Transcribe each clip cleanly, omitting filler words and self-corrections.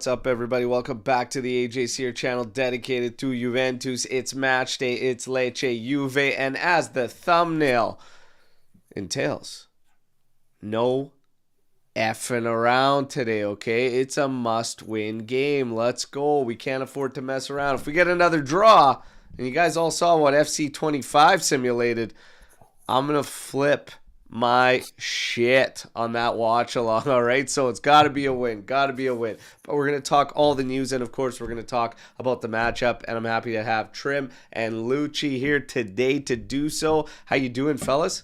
What's up, everybody? Welcome back to the AJ's here channel dedicated to Juventus. It's match day, it's Lecce, Juve, and as the thumbnail entails, no effing around today, okay? It's a must-win game. Let's go. We can't afford to mess around. If we get another draw, and you guys all saw what FC25 simulated, I'm going to flip my shit on that watch along. All right, so it's got to be a win. But we're going to talk all the news, and of course we're going to talk about the matchup, and I'm happy to have Trim and Lucci here today to do so. How you doing, fellas?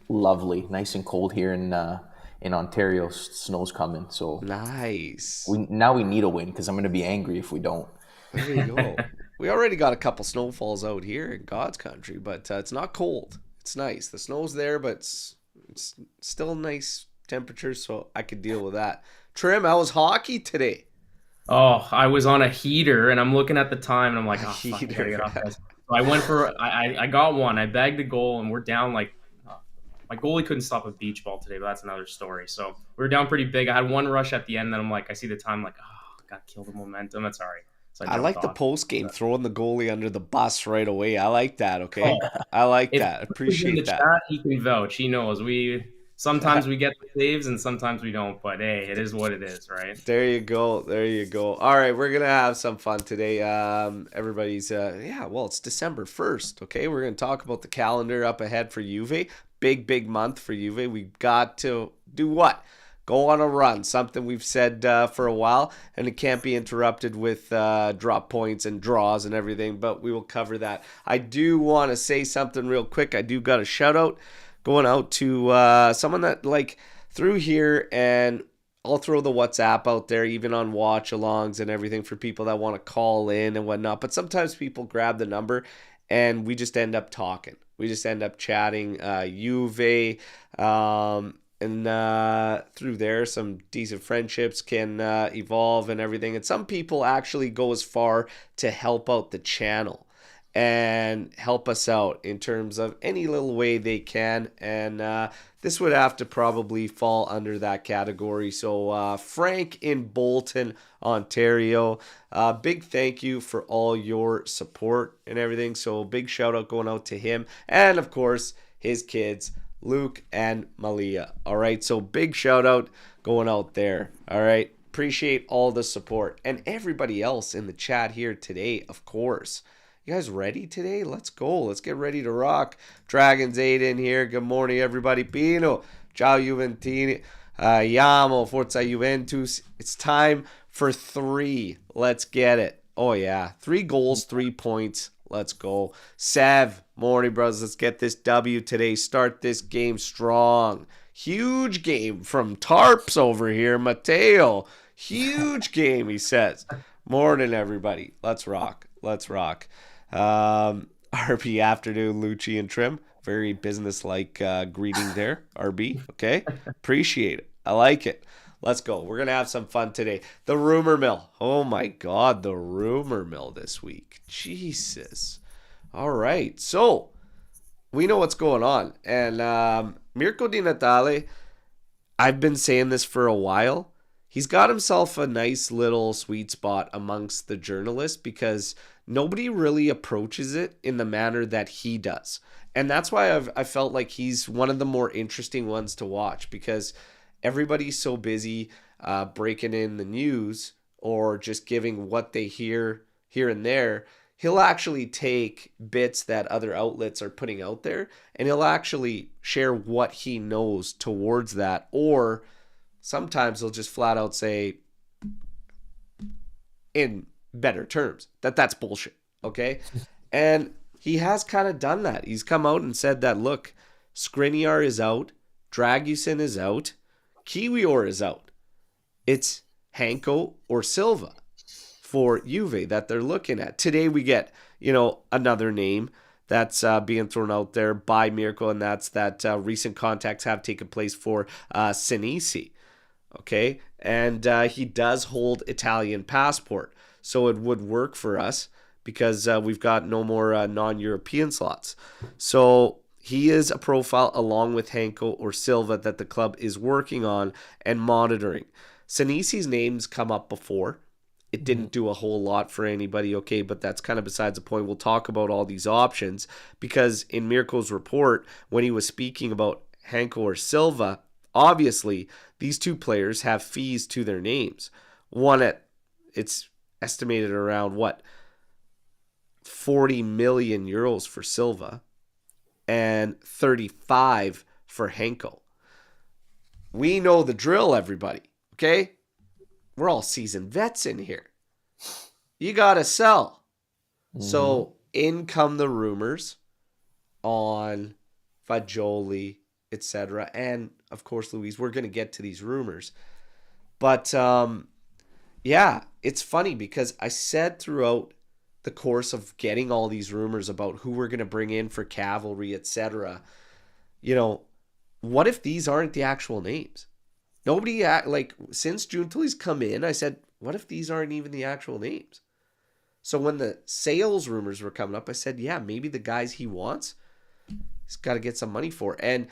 Lovely. Nice and cold here in Ontario. Snow's coming, so nice. We need a win because I'm going to be angry if we don't. There you go. We already got a couple snowfalls out here in God's country, but it's not cold. It's nice. The snow's there, but it's still nice temperatures, so I could deal with that. Trim, how was hockey today? Oh, I was on a heater, and I'm looking at the time, and I'm like, oh, fuck, I gotta get off this. So I went for, I got one. I bagged a goal, and we're down like, my goalie couldn't stop a beach ball today, but that's another story. So we were down pretty big. I had one rush at the end, and then I'm like, I see the time, I'm like, oh, I gotta kill the momentum. That's all right. So I like the post game, throwing the goalie under the bus right away. I like that. Okay, I like that. Appreciate that. Chat, he can vouch. He knows sometimes we get the saves and sometimes we don't. But hey, it is what it is, right? There you go. All right, we're gonna have some fun today. Everybody's it's December 1st. Okay, we're gonna talk about the calendar up ahead for Juve. Big month for Juve. We've got to do what? Go on a run, something we've said for a while, and it can't be interrupted with drop points and draws and everything, but we will cover that. I do want to say something real quick. I do got a shout out going out to someone that through here, and I'll throw the WhatsApp out there, even on watch alongs and everything for people that want to call in and whatnot, but sometimes people grab the number and we just end up talking. We just end up chatting Juve, and through there, some decent friendships can evolve and everything. And some people actually go as far to help out the channel and help us out in terms of any little way they can. And this would have to probably fall under that category. So Frank in Bolton, Ontario, big thank you for all your support and everything. So big shout out going out to him. And of course, his kids, Luke and Malia. All right, so big shout out going out there. All right, appreciate all the support and everybody else in the chat here today, of course. You guys ready today? Let's go. Let's get ready to rock. Dragons 8 in here. Good morning, everybody. Pino, ciao Juventini, Yamo, Forza Juventus. It's time for 3. Let's get it. Oh yeah, 3 goals, 3 points. Let's go. Sev, morning, brothers. Let's get this W today. Start this game strong. Huge game from Tarps over here. Mateo, huge game, he says. Morning, everybody. Let's rock. RB afternoon, Lucci and Trim. Very business-like greeting there, RB. Okay? Appreciate it. I like it. Let's go. We're going to have some fun today. The rumor mill. Oh, my God. The rumor mill this week. Jesus. All right. So, we know what's going on. And Mirko Di Natale, I've been saying this for a while. He's got himself a nice little sweet spot amongst the journalists because nobody really approaches it in the manner that he does. And that's why I felt like he's one of the more interesting ones to watch because everybody's so busy breaking in the news or just giving what they hear here and there. He'll actually take bits that other outlets are putting out there and he'll actually share what he knows towards that. Or sometimes he'll just flat out say in better terms that's bullshit. Okay. And he has kind of done that. He's come out and said that, look, Skriniar is out. Dragusin is out. Kiwior is out. It's Hanko or Silva for Juve that they're looking at. Today we get, another name that's being thrown out there by Mirko, and that's that recent contacts have taken place for Senesi. Okay? And he does hold Italian passport. So it would work for us because we've got no more non-European slots. So he is a profile along with Hanko or Silva that the club is working on and monitoring. Sinisi's name's come up before. It didn't do a whole lot for anybody, okay, but that's kind of besides the point. We'll talk about all these options because in Mirko's report, when he was speaking about Hanko or Silva, obviously these two players have fees to their names. One it's estimated around 40 million euros for Silva and 35 for Hanko. We know the drill, everybody, okay? We're all seasoned vets in here. You got to sell. So in come the rumors on Fagioli, etc. And, of course, Louise, we're going to get to these rumors. But, yeah, it's funny because I said throughout the course of getting all these rumors about who we're going to bring in for cavalry, etc., what if these aren't the actual names? Nobody, since Juventus come in, I said, what if these aren't even the actual names? So when the sales rumors were coming up, I said, yeah, maybe the guys he wants, he's got to get some money for. And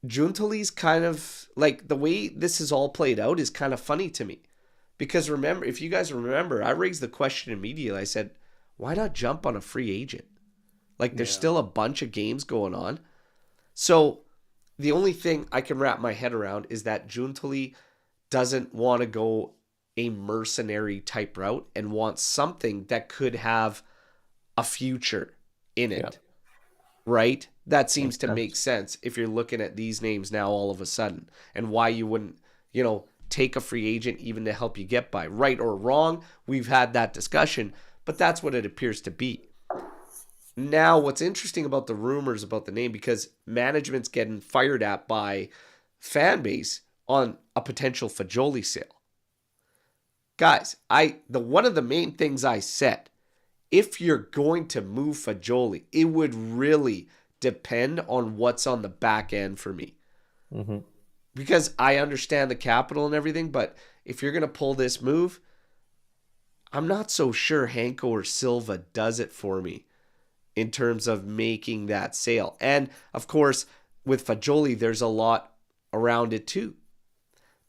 Juventus kind of, the way this is all played out is kind of funny to me. Because remember, if you guys remember, I raised the question immediately. I said, why not jump on a free agent? There's still a bunch of games going on. So the only thing I can wrap my head around is that Juntali doesn't want to go a mercenary type route and wants something that could have a future in it. Right? That seems to make sense if you're looking at these names now all of a sudden and why you wouldn't, take a free agent even to help you get by. Right or wrong, we've had that discussion, but that's what it appears to be. Now, what's interesting about the rumors about the name, because management's getting fired at by fan base on a potential Fagioli sale. Guys, one of the main things I said, if you're going to move Fagioli, it would really depend on what's on the back end for me. Because I understand the capital and everything, but if you're going to pull this move, I'm not so sure Hanko or Silva does it for me in terms of making that sale. And, of course, with Fagioli, there's a lot around it too.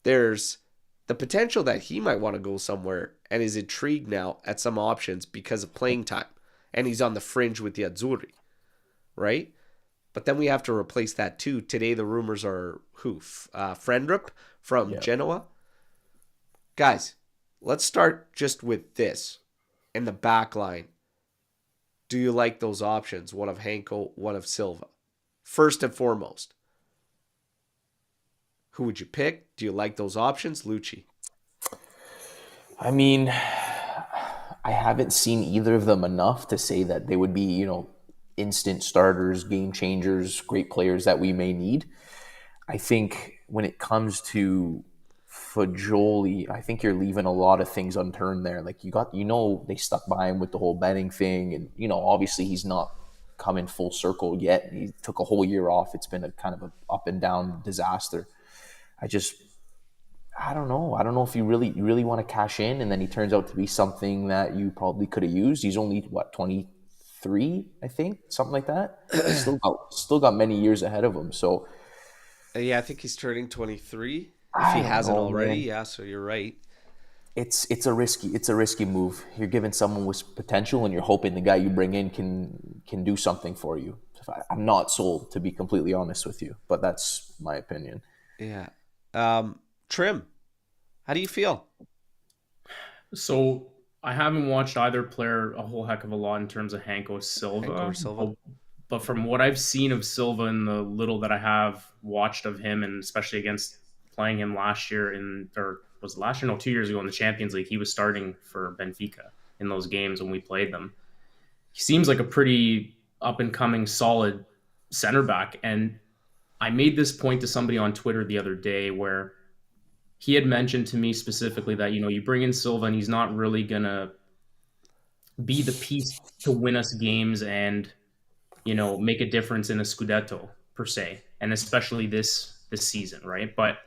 There's the potential that he might want to go somewhere and is intrigued now at some options because of playing time. And he's on the fringe with the Azzurri, right? But then we have to replace that too. Today the rumors are who? Frendrup from Genoa. Guys, let's start just with this in the back line. Do you like those options? One of Hanko, one of Silva. First and foremost, who would you pick? Do you like those options? Lucci. I mean, I haven't seen either of them enough to say that they would be, instant starters, game changers, great players that we may need. I think when it comes to Fagioli, I think you're leaving a lot of things unturned there. They stuck by him with the whole betting thing, and obviously he's not coming full circle yet. He took a whole year off. It's been a kind of an up and down disaster. I don't know. I don't know if you really want to cash in, and then he turns out to be something that you probably could have used. He's only 23, I think, something like that. Still got many years ahead of him. So yeah, I think he's turning 23. If he hasn't already, man. Yeah. So you're right. It's a risky move. You're giving someone with potential, and you're hoping the guy you bring in can do something for you. I'm not sold, to be completely honest with you, but that's my opinion. Yeah. Trim, how do you feel? So I haven't watched either player a whole heck of a lot in terms of Hanko Silva. But from what I've seen of Silva and the little that I have watched of him, and especially against playing him last year 2 years ago in the Champions League, he was starting for Benfica in those games when we played them. He seems like a pretty up-and-coming, solid center back. And I made this point to somebody on Twitter the other day where he had mentioned to me specifically that, you bring in Silva and he's not really going to be the piece to win us games and, make a difference in a Scudetto per se, and especially this season, right? But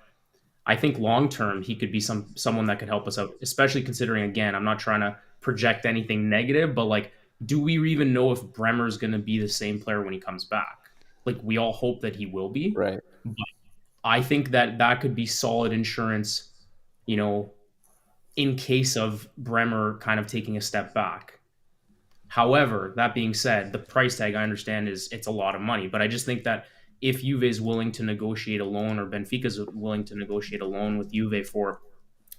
I think long-term he could be someone that could help us out, especially considering, again, I'm not trying to project anything negative, but do we even know if Bremer's going to be the same player when he comes back? We all hope that he will be. Right. But I think that could be solid insurance you know, in case of Bremer kind of taking a step back. However, that being said, the price tag I understand is it's a lot of money, but I just think that if Juve is willing to negotiate a loan or Benfica is willing to negotiate a loan with Juve for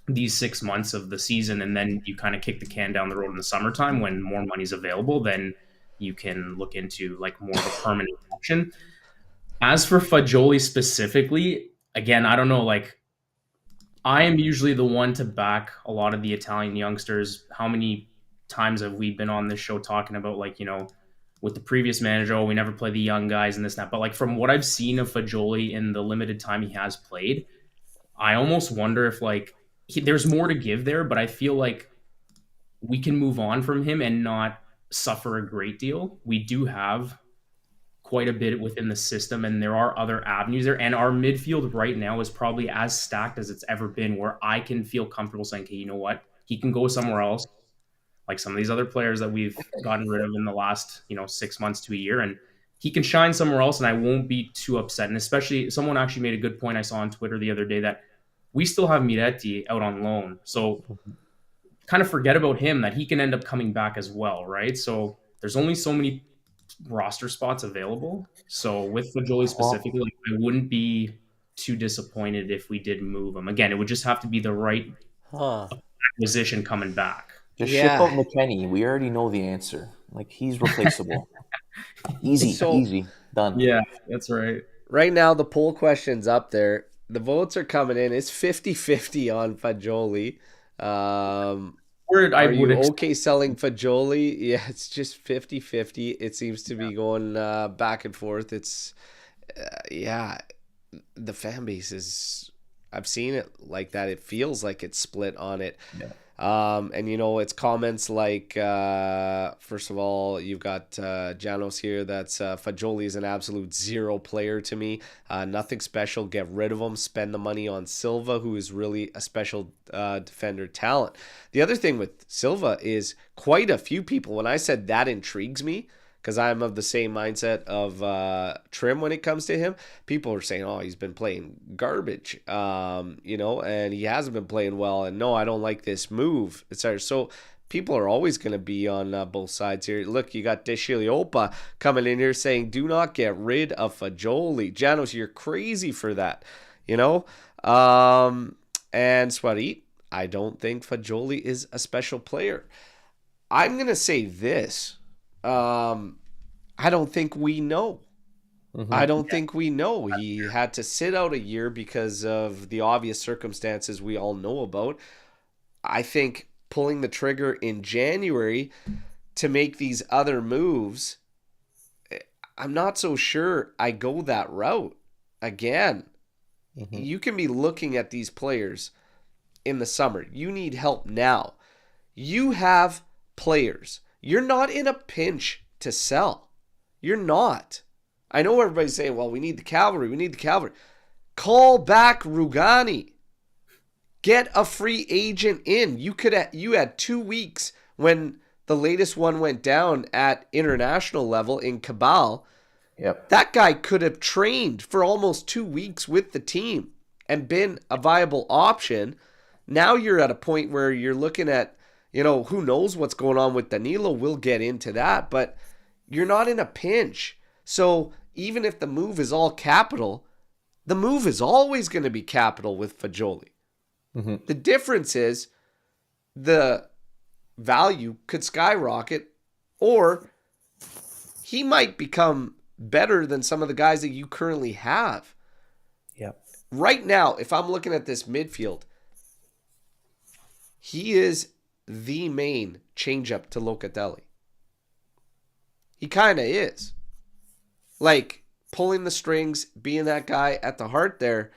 these 6 months of the season, and then you kind of kick the can down the road in the summertime when more money's available, then you can look into like more of a permanent option. As for Fagioli specifically, again, I don't know, like I am usually the one to back a lot of the Italian youngsters. How many times have we been on this show talking about, like, with the previous manager, oh, we never play the young guys and this and that. But like from what I've seen of Fagioli in the limited time he has played, I almost wonder if like there's more to give there, but I feel like we can move on from him and not suffer a great deal. We do have quite a bit within the system, and there are other avenues there. And our midfield right now is probably as stacked as it's ever been, where I can feel comfortable saying, okay, you know what? He can go somewhere else, like some of these other players that we've gotten rid of in the last, 6 months to a year, and he can shine somewhere else, and I won't be too upset. And especially, someone actually made a good point I saw on Twitter the other day that we still have Miretti out on loan. So kind of forget about him, that he can end up coming back as well, right? So there's only so many roster spots available. So with Fagioli specifically, like, I wouldn't be too disappointed if we did move him. Again, it would just have to be the right acquisition coming back. Just ship out McKennie. We already know the answer. Like, he's replaceable. Easy, done. Yeah, that's right. Right now, the poll question's up there. The votes are coming in. It's 50-50 on Fagioli. Are you okay selling Fagioli? Yeah, it's just 50-50. It seems to be going back and forth. It's, the fan base is, I've seen it like that. It feels like it's split on it. Yeah. And it's comments like, first of all, you've got Janos here. That's Fagioli is an absolute zero player to me. Nothing special. Get rid of him. Spend the money on Silva, who is really a special defender talent. The other thing with Silva is quite a few people, when I said that intrigues me, because I'm of the same mindset of Trim when it comes to him. People are saying, oh, he's been playing garbage, and he hasn't been playing well. And no, I don't like this move. So people are always going to be on both sides here. Look, you got Deshiliopa coming in here saying, do not get rid of Fagioli. Janos, you're crazy for that, And Swarit, I don't think Fagioli is a special player. I'm going to say this. I don't think we know. I don't think we know. He had to sit out a year because of the obvious circumstances we all know about. I think pulling the trigger in January to make these other moves, I'm not so sure I go that route. Again, you can be looking at these players in the summer. You need help now. You have players. You're not in a pinch to sell. You're not. I know everybody's saying, well, we need the cavalry. Call back Rugani. Get a free agent in. You had 2 weeks when the latest one went down at international level in Cabal. Yep. That guy could have trained for almost 2 weeks with the team and been a viable option. Now you're at a point where you're looking at, who knows what's going on with Danilo. We'll get into that, but you're not in a pinch. So even if the move is all capital, the move is always going to be capital with Fagioli. The difference is the value could skyrocket, or he might become better than some of the guys that you currently have. Yep. Right now, if I'm looking at this midfield, he is the main change-up to Locatelli. He kind of is. Like, pulling the strings, being that guy at the heart there.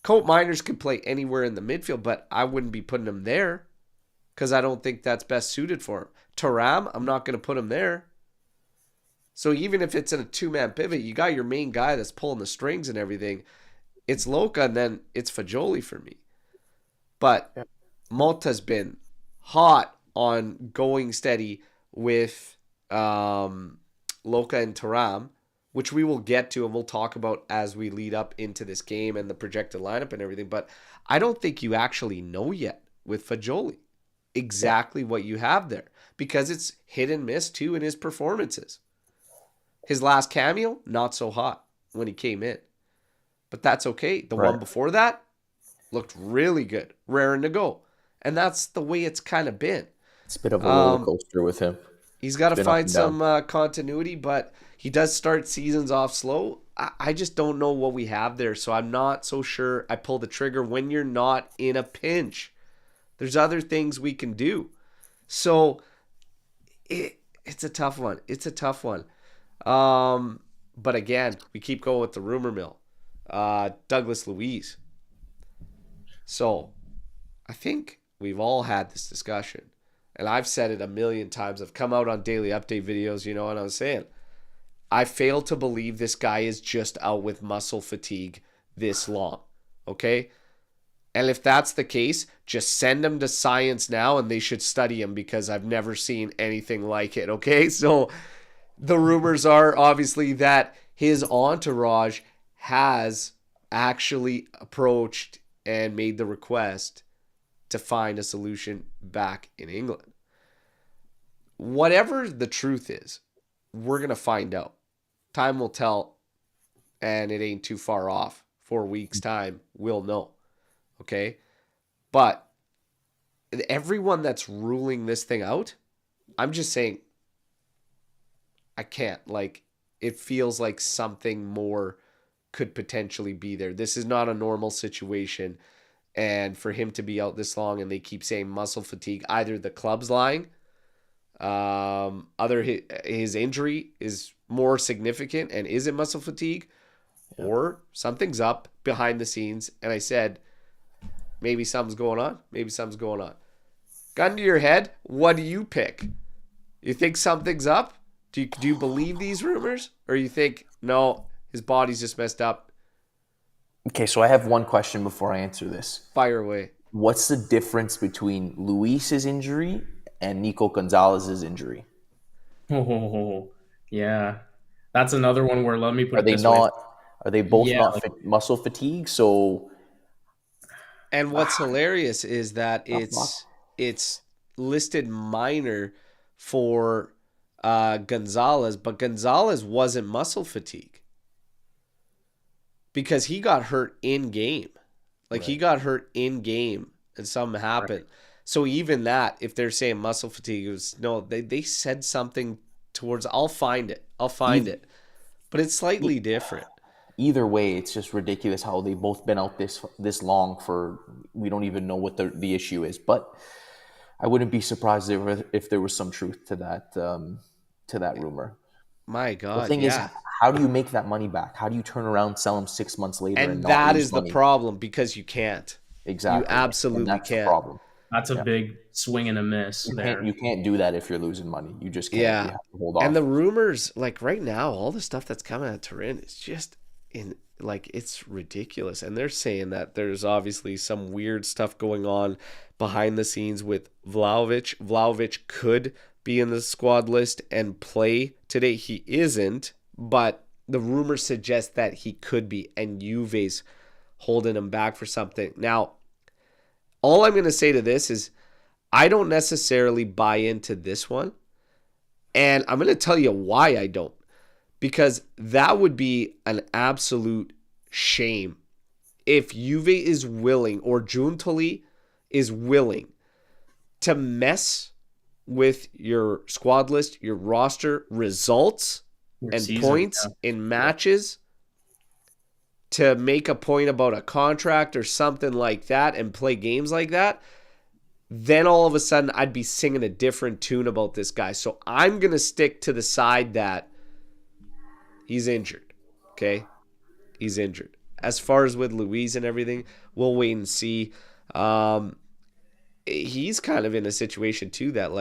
Colt Miners could play anywhere in the midfield, but I wouldn't be putting him there because I don't think that's best suited for him. Thuram, I'm not going to put him there. So even if it's in a two-man pivot, you got your main guy that's pulling the strings and everything. It's Luca, and then it's Fagioli for me. But Motta's been hot on going steady with Luca and Thuram, which we will get to and we'll talk about as we lead up into this game and the projected lineup and everything. But I don't think you actually know yet with Fagioli exactly what you have there, because it's hit and miss too in his performances. His last cameo, not so hot when he came in, but that's okay. The one before that looked really good, raring to go. And that's the way it's kind of been. It's a bit of a roller coaster with him. He's got to find some continuity, but he does start seasons off slow. I just don't know what we have there, so I'm not so sure I pull the trigger when you're not in a pinch. There's other things we can do. So it's a tough one. It's a tough one. But again, we keep going with the rumor mill. Douglas Luiz. So I think we've all had this discussion. And I've said it a million times. I've come out on daily update videos, and I was saying, I fail to believe this guy is just out with muscle fatigue this long. Okay? And if that's the case, just send him to science now and they should study him, because I've never seen anything like it. Okay? So the rumors are obviously that his entourage has actually approached and made the request to find a solution back in England. Whatever the truth is, we're going to find out. Time will tell, and it ain't too far off. 4 weeks' time, we'll know. Okay? But everyone that's ruling this thing out, I'm just saying, I can't. It feels like something more could potentially be there. This is not a normal situation. And for him to be out this long, and they keep saying muscle fatigue, either the club's lying, his injury is more significant and is it muscle fatigue, or something's up behind the scenes. And I said, maybe something's going on. Maybe something's going on. Gun to your head, what do you pick? You think something's up? Do you believe these rumors? Or you think, no, his body's just messed up? Okay, so I have one question before I answer this. Fire away. What's the difference between Luis's injury and Nico Gonzalez's injury? Oh, yeah. That's another one where, let me put Are they both not muscle fatigue? So, and what's hilarious is that it's listed minor for Gonzalez, but Gonzalez wasn't muscle fatigue, because he got hurt in game. He got hurt in game and something happened. Right. So even that, if they're saying muscle fatigue, it was, no, they said something towards, I'll find it. But it's slightly different. Either way, it's just ridiculous how they've both been out this long for, we don't even know what the issue is. But I wouldn't be surprised if there was some truth to that rumor. My God. The thing is, how do you make that money back? How do you turn around, sell them 6 months later? And that is the problem, because you can't. Exactly. You absolutely can't. The problem. That's a big swing and a miss. You can't do that if you're losing money. You just can't. You have to hold off. And the rumors, right now, all the stuff that's coming at Turin is just it's ridiculous. And they're saying that there's obviously some weird stuff going on behind the scenes with Vlahovic. Vlahovic could be in the squad list and play today. He isn't, but the rumors suggest that he could be, and Juve's holding him back for something. Now, all I'm going to say to this is I don't necessarily buy into this one, and I'm going to tell you why I don't. Because that would be an absolute shame if Juve is willing, or Giuntoli is willing, to mess with your squad list, your roster, results, and points in matches to make a point about a contract or something like that and play games like that. Then all of a sudden I'd be singing a different tune about this guy. So I'm going to stick to the side that he's injured. Okay? He's injured. As far as with Luiz and everything, we'll wait and see. He's kind of in a situation too that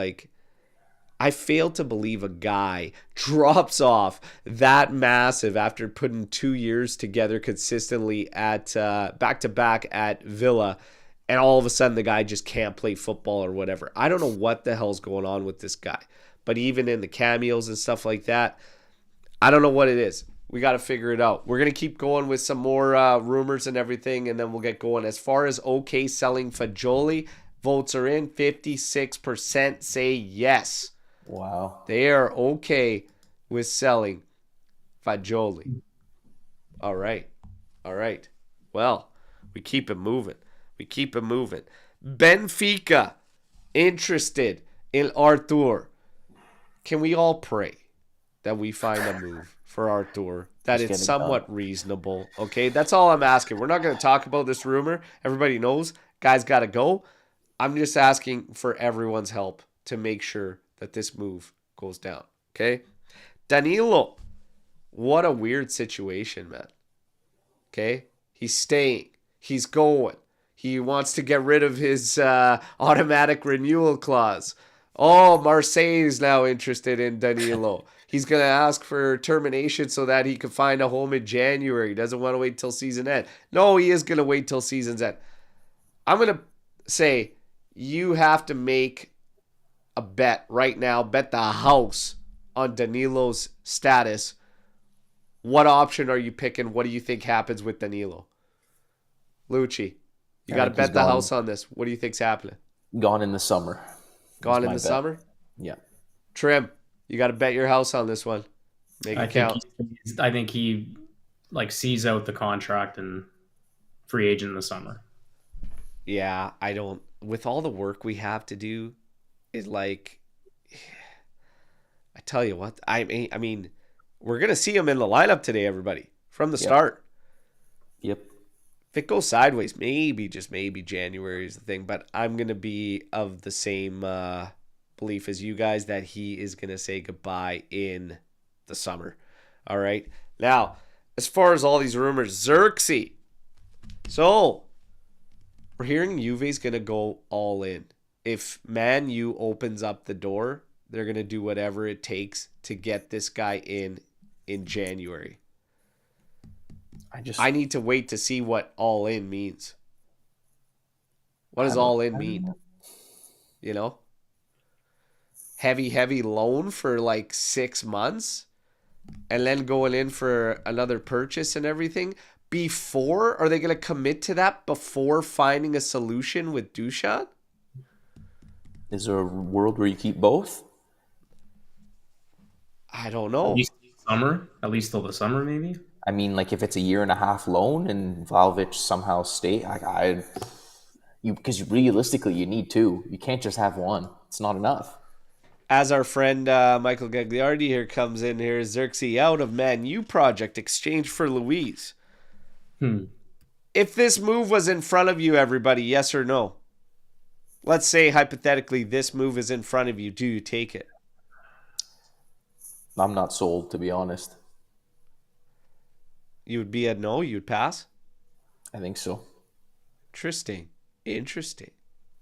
I fail to believe a guy drops off that massive after putting 2 years together consistently at back-to-back at Villa, and all of a sudden the guy just can't play football or whatever. I don't know what the hell's going on with this guy. But even in the cameos and stuff like that, I don't know what it is. We got to figure it out. We're going to keep going with some more rumors and everything, and then we'll get going. As far as okay selling Fagioli, votes are in. 56% say yes. Wow. They are okay with selling Fagioli. All right. Well, we keep it moving. Benfica interested in Arthur. Can we all pray that we find a move for Arthur that it's somewhat reasonable? Okay, that's all I'm asking. We're not going to talk about this rumor. Everybody knows guys got to go. I'm just asking for everyone's help to make sure that this move goes down. Okay, Danilo. What a weird situation, man. Okay, he's staying. He's going. He wants to get rid of his automatic renewal clause. Oh, Marseille is now interested in Danilo. He's going to ask for termination so that he can find a home in January. He doesn't want to wait till season end. No, he is going to wait till season's end. I'm going to say you have to make a bet right now. Bet the house on Danilo's status. What option are you picking? What do you think happens with Danilo? Lucci, you got to bet the house on this. What do you think's happening? Gone in the summer. Gone in the summer? Yeah. Trim, you got to bet your house on this one. Make it count. I think he sees out the contract and free agent in the summer. Yeah, I don't. With all the work we have to do, is I tell you what. I mean, we're gonna see him in the lineup today, everybody, from the start. Yep. If it goes sideways, maybe, just maybe January is the thing. But I'm going to be of the same belief as you guys that he is going to say goodbye in the summer. All right. Now, as far as all these rumors, Zirkzee. So, we're hearing Juve's going to go all in. If Man U opens up the door, they're going to do whatever it takes to get this guy in January. I need to wait to see what all in means. What does all in mean? You know? Heavy loan for 6 months and then going in for another purchase and everything. Are they going to commit to that before finding a solution with Dusan? Is there a world where you keep both? I don't know. At least till the summer, maybe. I mean, if it's a 1.5 year loan and Vlahovic somehow because realistically you need two. You can't just have one. It's not enough. As our friend Michael Gagliardi here comes in here, Zirkzee out of Man U project exchange for Luis. If this move was in front of you, everybody, yes or no? Let's say hypothetically this move is in front of you. Do you take it? I'm not sold, to be honest. You would be a no? You'd pass? I think so. Interesting.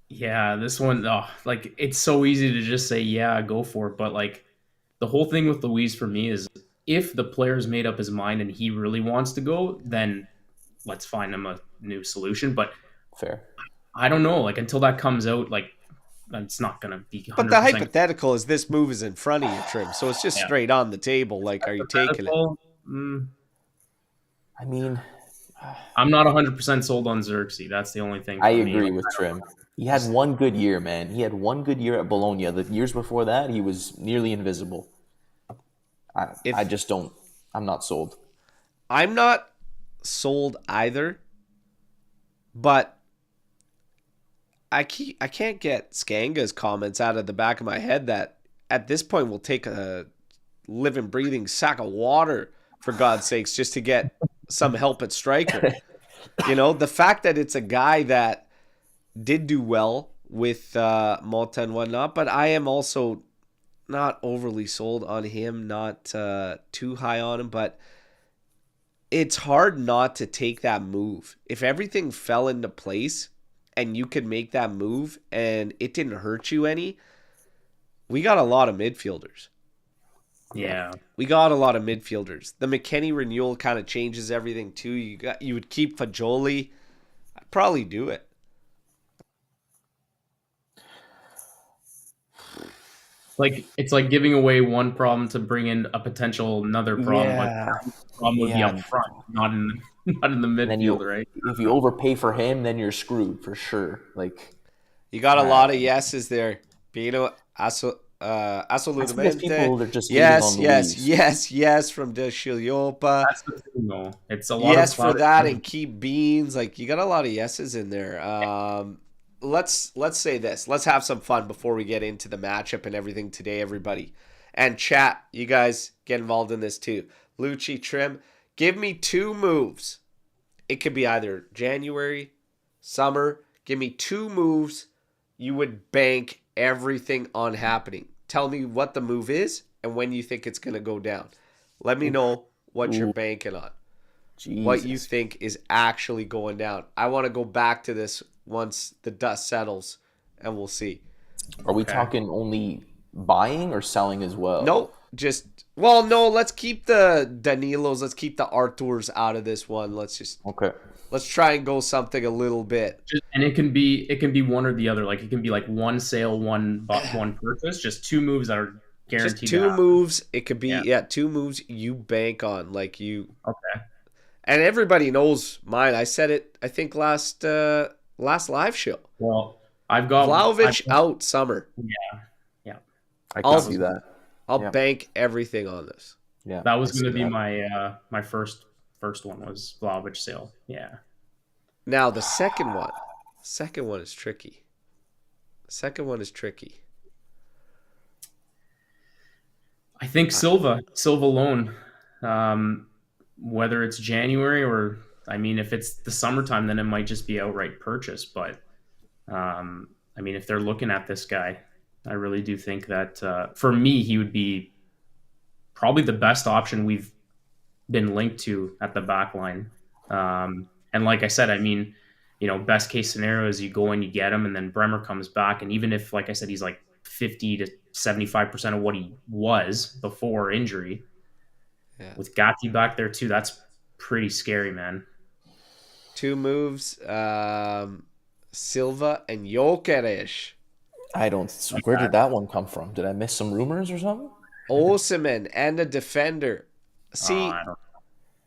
Yeah, this one, it's so easy to just say, yeah, go for it. But the whole thing with Luis for me is if the player's made up his mind and he really wants to go, then let's find him a new solution. But fair. I don't know. Until that comes out, it's not going to be 100%. But the hypothetical is this move is in front of you, Trim. So it's just straight on the table. Are you taking it? I mean, I'm not 100% sold on Zirkzee. That's the only thing. I agree with Trim. He had one good year, man. He had one good year at Bologna. The years before that, he was nearly invisible. I just don't. I'm not sold. I'm not sold either. But I can't get Skanga's comments out of the back of my head that at this point we'll take a living, breathing sack of water, for God's sakes, just to get some help at striker. The fact that it's a guy that did do well with Motta and whatnot, but I am also not overly sold on him, not too high on him, but it's hard not to take that move. If everything fell into place and you could make that move and it didn't hurt you any, we got a lot of midfielders. Yeah. We got a lot of midfielders. The McKennie renewal kind of changes everything too. You would keep Fagioli. I'd probably do it. Like it's like giving away one problem to bring in a potential another problem, but Yeah. the problem would be Yeah. up front, not in not in the And then midfield, right? if you overpay for him, then you're screwed for sure. Like, You got a lot of yeses there. Pino, that's because absolutamente. people are just hating Yes, on yes, Luis. yes, yes from De Chiliopa. That's the thing, though. It's a lot of Yes for cloud. that and keep beans. Like you got a lot of yeses in there. Let's say this. Let's have some fun before we get into the matchup and everything today, everybody. And chat, you guys get involved in this too. Lucci, Trim, give me 2 moves. It could be either January, summer. Give me 2 moves you would bank everything on happening. Tell me what the move is and when you think it's going to go down. Let me know what you're banking on. Jesus. What you think is actually going down. I want to go back to this once the dust settles, and we'll see. Are we talking only buying or selling as well? No, let's keep the Danilos, let's keep the Arturs out of this one. Let's try and go something a little bit. And it can be one or the other. Like it can be like one sale, one purchase. Just 2 moves that are guaranteed. Just 2 moves. It could be 2 moves you bank on. Like you. Okay. And everybody knows mine. I said it. I think last live show. Well, I've got Vlahovic out summer. Yeah. I can see that. I'll bank everything on this. Yeah, that was going to be my my first one was Vlahovic sale. Yeah. Now the second one is tricky. I think Silva loan. Whether it's January or if it's the summertime, then it might just be outright purchase. But if they're looking at this guy, I really do think that for me, he would be probably the best option we've been linked to at the back line. And like I said, best case scenario is you go and you get him, and then Bremer comes back. And even if, like I said, he's like 50 to 75% of what he was before injury, with Gatti back there too, that's pretty scary, man. 2 moves, Silva and Jokeres. Where did that one come from? Did I miss some rumors or something? Osimhen and a defender. See,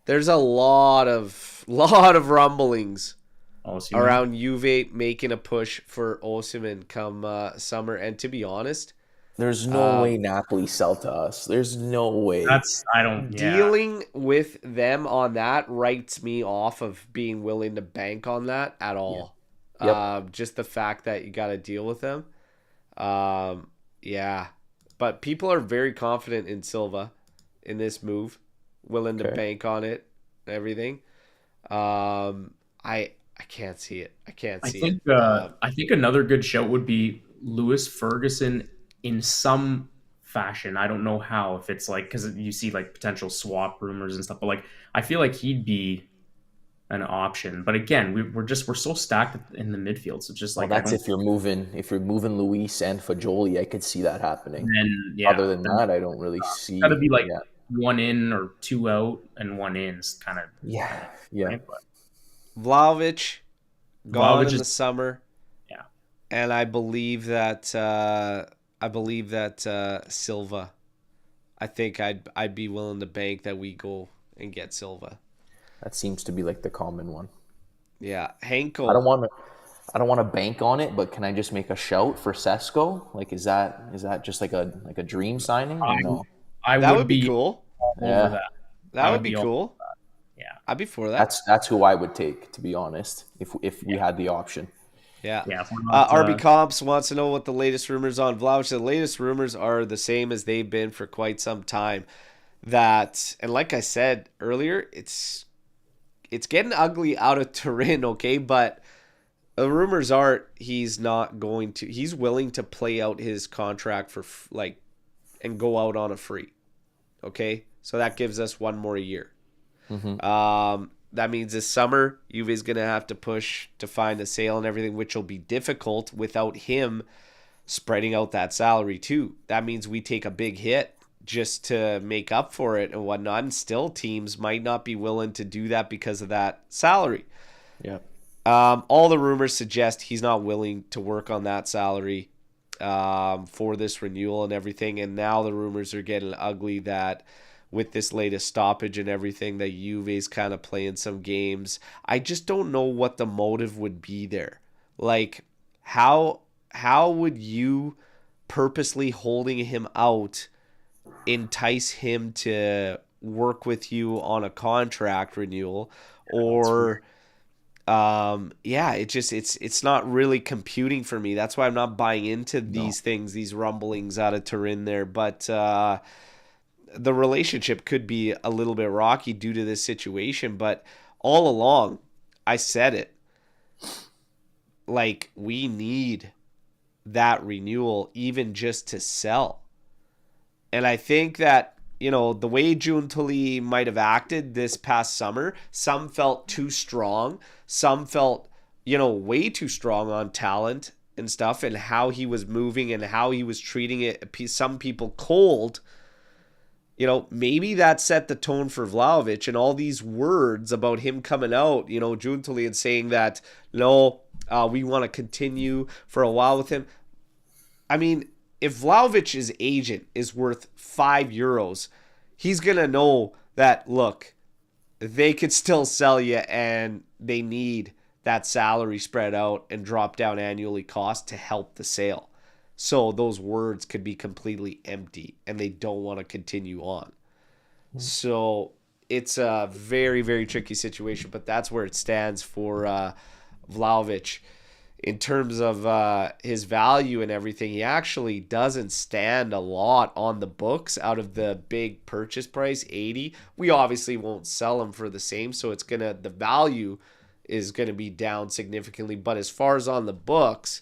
there's a lot of rumblings around Juve making a push for Osimhen come summer. And to be honest, there's no way Napoli sell to us. There's no way. Dealing with them on that writes me off of being willing to bank on that at all. Yeah. Yep. Just the fact that you got to deal with them. But people are very confident in Silva in this move, willing to bank on it and everything. I can't see it. I think another good shout would be Lewis Ferguson in some fashion. I don't know how, if it's like, because you see like potential swap rumors and stuff, but like I feel like he'd be an option. But again, we're so stacked in the midfield. So just like that's if you're moving Luis and Fagioli, I could see that happening. And other than that, I don't really see. Got to be like 1 in or 2 out and 1 in is kind of Right? But Vlahovic gone in the summer. Yeah, and I believe that Silva. I think I'd be willing to bank that we go and get Silva. That seems to be like the common one. Yeah, Henkel. I don't want to bank on it, but can I just make a shout for Sesko? Like, is that just like a dream signing? No? That would be cool. Yeah, that would be cool. Yeah, I'd be for that. That's who I would take, to be honest, if we had the option. Yeah. RB Comps wants to know what the latest rumors on Vlahovic. The latest rumors are the same as they've been for quite some time. And like I said earlier, it's getting ugly out of Turin, okay? But the rumors are he's willing to play out his contract for and go out on a free, okay? So that gives us 1 more year. Mm-hmm. That means this summer, Juve is going to have to push to find a sale and everything, which will be difficult without him spreading out that salary too. That means we take a big hit just to make up for it and whatnot. And still, teams might not be willing to do that because of that salary. Yeah. All the rumors suggest he's not willing to work on that salary. for this renewal and everything. And now the rumors are getting ugly that with this latest stoppage and everything, that Juve's kind of playing some games. I just don't know what the motive would be there. Like, how would you purposely holding him out entice him to work with you on a contract renewal? Or it's not really computing for me. That's why I'm not buying into these things, these rumblings out of Turin there. But the relationship could be a little bit rocky due to this situation. But all along, I said it. Like, we need that renewal even just to sell. And I think that, you know, the way Giuntoli might have acted this past summer, some felt too strong. Some felt, you know, way too strong on talent and stuff, and how he was moving and how he was treating it. Some people cold. You know, maybe that set the tone for Vlahovic, and all these words about him coming out, you know, Giuntoli and saying that, no, we want to continue for a while with him. I mean, if Vlahovic's agent is worth €5, he's going to know that, look, they could still sell you and they need that salary spread out and drop down annually cost to help the sale. So those words could be completely empty and they don't want to continue on. So it's a very, very tricky situation, but that's where it stands for Vlahovic. In terms of his value and everything, he actually doesn't stand a lot on the books out of the big purchase price, 80. We obviously won't sell him for the same, so the value is gonna be down significantly. But as far as on the books,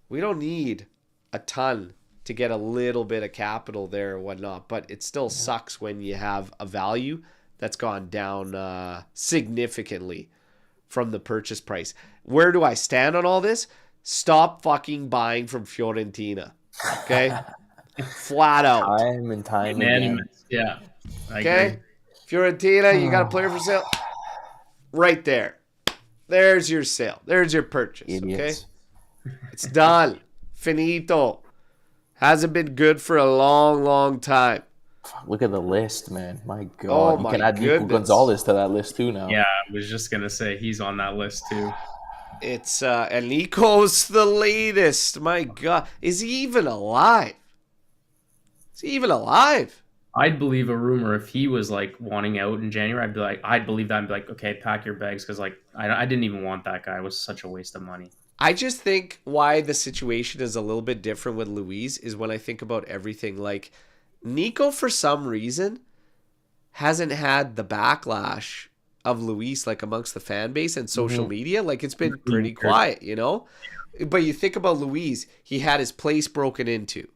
we don't need a ton to get a little bit of capital there or whatnot. But it still sucks when you have a value that's gone down significantly from the purchase price. Where do I stand on all this? Stop fucking buying from Fiorentina. Okay? Flat out. Time and time again. Yeah. Okay? Fiorentina, you got a player for sale? Right there. There's your sale. There's your purchase. Idiots. Okay? It's done. Finito. Hasn't been good for a long, long time. Look at the list, man. My God. Oh, you my can add Nico goodness. Gonzalez to that list too now. Yeah, I was just going to say he's on that list too. It's and Nico's the latest. My God. Is he even alive? Is he even alive? I'd believe a rumor if he was like wanting out in January. I'd believe that and be like, okay, pack your bags, because like I didn't even want that guy. It was such a waste of money. I just think why the situation is a little bit different with Luis is when I think about everything. Like, Nico, for some reason, hasn't had the backlash of Luis, like, amongst the fan base and social media. Like, it's been pretty quiet, you know? But you think about Luis, he had his place broken into.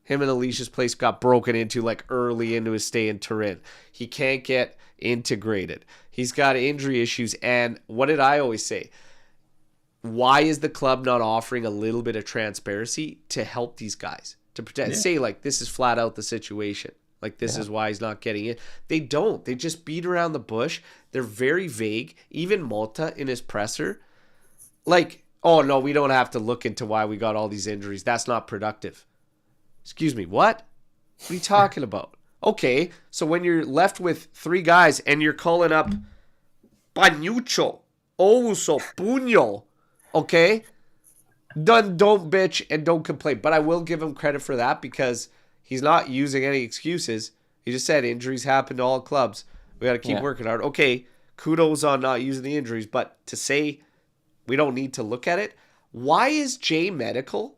Him and Alicia's place got broken into, like, early into his stay in Turin. He can't get integrated. He's got injury issues. And what did I always say? Why is the club not offering a little bit of transparency to help these guys? To pretend, say, like, this is flat out the situation. Like, this is why he's not getting it. They don't. They just beat around the bush. They're very vague. Even Motta in his presser. Like, oh, no, we don't have to look into why we got all these injuries. That's not productive. Excuse me, what? What are you talking about? Okay, so when you're left with three guys and you're calling up Panuccio, Ouso, Pugno, okay? Don't bitch and don't complain. But I will give him credit for that because he's not using any excuses. He just said injuries happen to all clubs. We got to keep working hard. Okay, kudos on not using the injuries. But to say we don't need to look at it, why is J Medical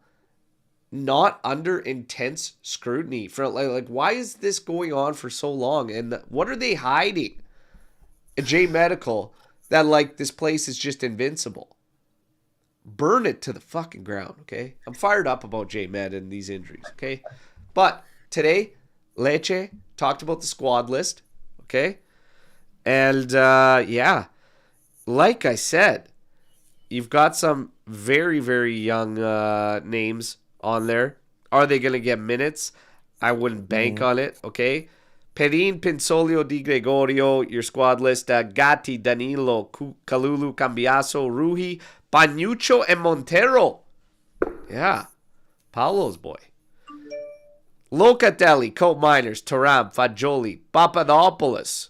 not under intense scrutiny? For like why is this going on for so long? And what are they hiding? J Medical, that like this place is just invincible. Burn it to the fucking ground, okay? I'm fired up about J-Med and these injuries, okay? But today, Lecce talked about the squad list, okay? And, like I said, you've got some very, very young names on there. Are they going to get minutes? I wouldn't bank on it, okay? Perin, Pinsolio, Di Gregorio, your squad list. Gatti, Danilo, Calulu, Cambiaso, Ruhi, Panuccio, and Montero. Yeah. Paolo's boy. Locatelli, Coat Miners, Thuram, Fagioli, Papadopoulos,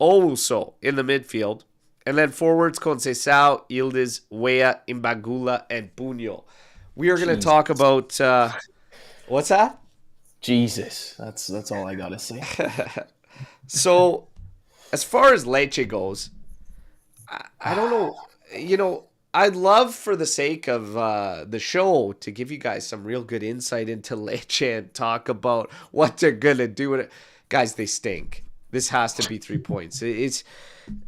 Ouso in the midfield. And then forwards, Conceição, Yildiz, Weah, Imbagula, and Puño. We are going to talk about... what's that? Jesus. That's all I got to say. So, as far as Lecce goes, I don't know. You know, I'd love for the sake of the show to give you guys some real good insight into Lecce and talk about what they're going to do with it. Guys, they stink. This has to be 3 points. It's,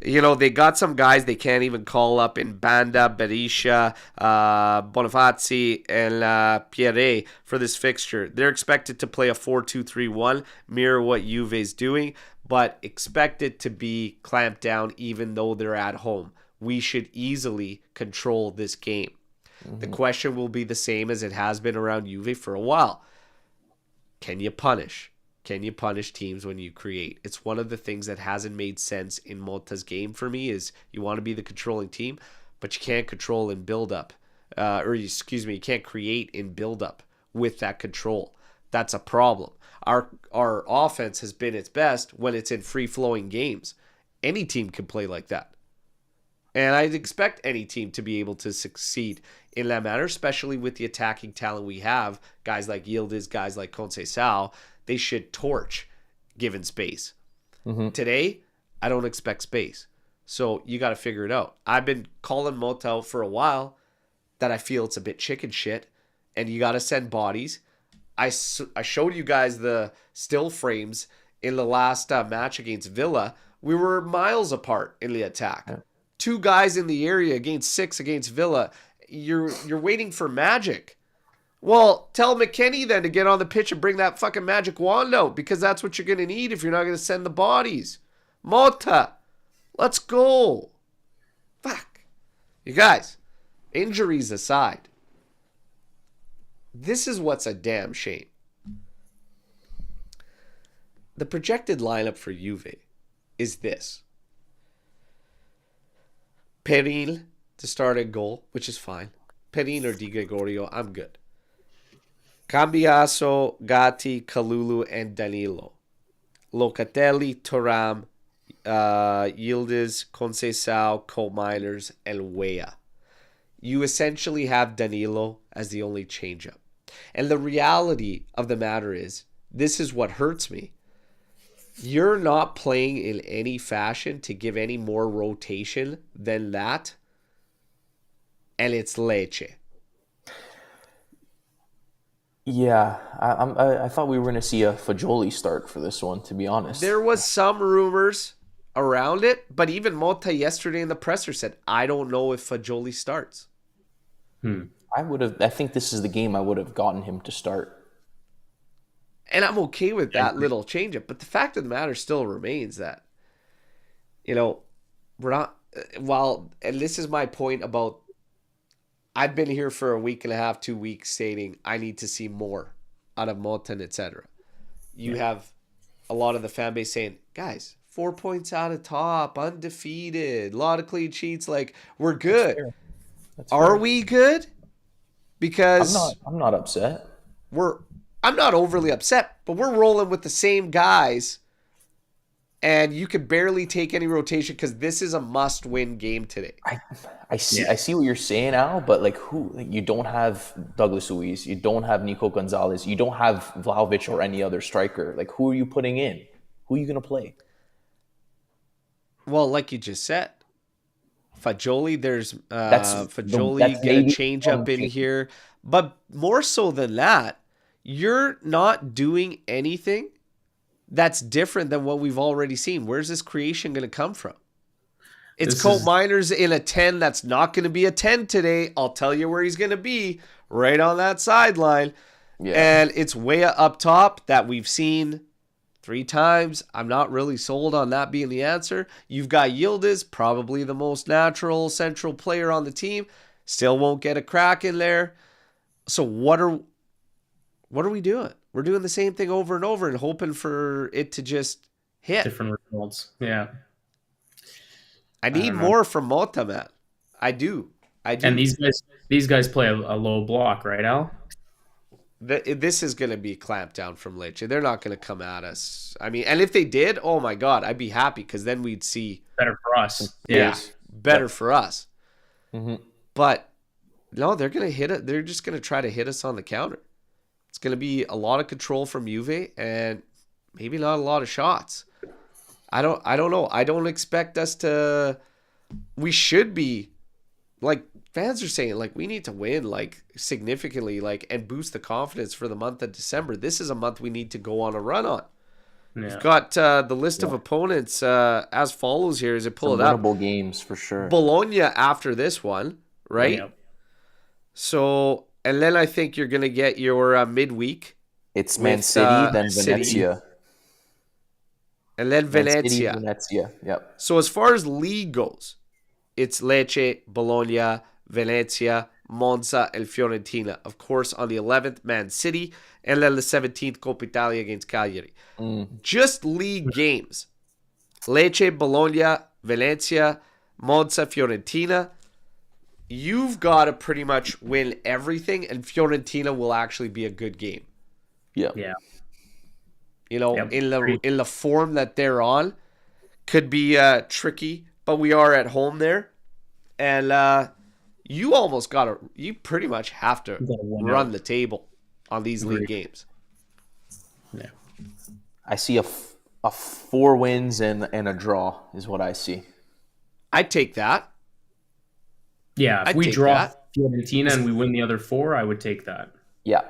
you know, they got some guys they can't even call up in Banda, Berisha, Bonifazzi, and Pierre for this fixture. They're expected to play a 4-2-3-1, mirror what Juve's doing, but expected to be clamped down even though they're at home. We should easily control this game. Mm-hmm. The question will be the same as it has been around Juve for a while. Can you punish? Can you punish teams when you create? It's one of the things that hasn't made sense in Motta's game for me is you want to be the controlling team, but you can't control in build-up. You can't create in build-up with that control. That's a problem. Our offense has been its best when it's in free-flowing games. Any team can play like that. And I'd expect any team to be able to succeed in that manner, especially with the attacking talent we have. Guys like Yildiz, guys like Conceição, they should torch given space. Mm-hmm. Today, I don't expect space. So you got to figure it out. I've been calling Motta out for a while that I feel it's a bit chicken shit, and you got to send bodies. I showed you guys the still frames in the last match against Villa. We were miles apart in the attack. Yeah. 2 guys in the area against 6 against Villa. You're waiting for magic. Well, tell McKennie then to get on the pitch and bring that fucking magic wand out, because that's what you're going to need if you're not going to send the bodies. Motta, let's go. Fuck. You guys, injuries aside, this is what's a damn shame. The projected lineup for Juve is this. Peril to start at goal, which is fine. Peril or Di Gregorio, I'm good. Cambiaso, Gatti, Kalulu, and Danilo. Locatelli, Thuram, Yildiz, Conceição, Coat Miners, and Weah. You essentially have Danilo as the only change-up. And the reality of the matter is, this is what hurts me. You're not playing in any fashion to give any more rotation than that. And it's Lecce. Yeah, I thought we were going to see a Fagioli start for this one, to be honest. There was some rumors around it, but even Motta yesterday in the presser said, I don't know if Fagioli starts. I think this is the game I would have gotten him to start. And I'm okay with that little change-up. But the fact of the matter still remains that, you know, we're not... and this is my point about... I've been here for a week and a half, 2 weeks, stating I need to see more out of Motta, etc. You have a lot of the fan base saying, guys, 4 points out of top, undefeated, a lot of clean sheets. Like, we're good. That's fair. Are we good? Because... I'm not upset. I'm not overly upset, but we're rolling with the same guys, and you could barely take any rotation because this is a must-win game today. I see what you're saying, Al, but like who? Like, you don't have Douglas Luiz, you don't have Nico Gonzalez, you don't have Vlahovic or any other striker. Like, who are you putting in? Who are you gonna play? Well, like you just said, Fagioli. There's Fagioli get a change up in here, but more so than that. You're not doing anything that's different than what we've already seen. Where's this creation going to come from? It's Coat Miners in a 10 that's not going to be a 10 today. I'll tell you where he's going to be, right on that sideline. Yeah. And it's Weah up top that we've seen 3 times. I'm not really sold on that being the answer. You've got Yildiz, probably the most natural central player on the team. Still won't get a crack in there. So what are we doing? We're doing the same thing over and over and hoping for it to just hit. Different results. Yeah. I need more from Motta, man. I do. And these guys play a low block, right, Al? This is going to be clamped down from Lecce. They're not going to come at us. I mean, and if they did, oh my God, I'd be happy because then we'd see better for us. Yeah, better for us. Mm-hmm. But no, they're going to hit it. They're just going to try to hit us on the counter. It's going to be a lot of control from Juve and maybe not a lot of shots. I don't know. I don't expect us to. We should be like fans are saying, like we need to win like significantly, like and boost the confidence for the month of December. This is a month we need to go on a run on. Yeah. We've got the list of opponents as follows here. As I pull it up, winnable games for sure. Bologna after this one, right? Yeah. So, and then I think you're gonna get your midweek. It's Man with, City, then City. Venezia. And then Man Venezia. City, Venezia. Yep. So as far as league goes, it's Lecce, Bologna, Venezia, Monza, and Fiorentina. Of course, on the 11th, Man City, and then the 17th, Coppa Italia against Cagliari. Just league games. Lecce, Bologna, Venezia, Monza, Fiorentina. You've got to pretty much win everything, and Fiorentina will actually be a good game. Yeah. Yeah. You know, in the form that they're on, could be tricky, but we are at home there, and you pretty much have to run the table on these league games. Yeah, I see a 4 wins and a draw is what I see. I'd take that. Yeah, if I'd we take draw that. Fiorentina and we win the other 4, I would take that. Yeah.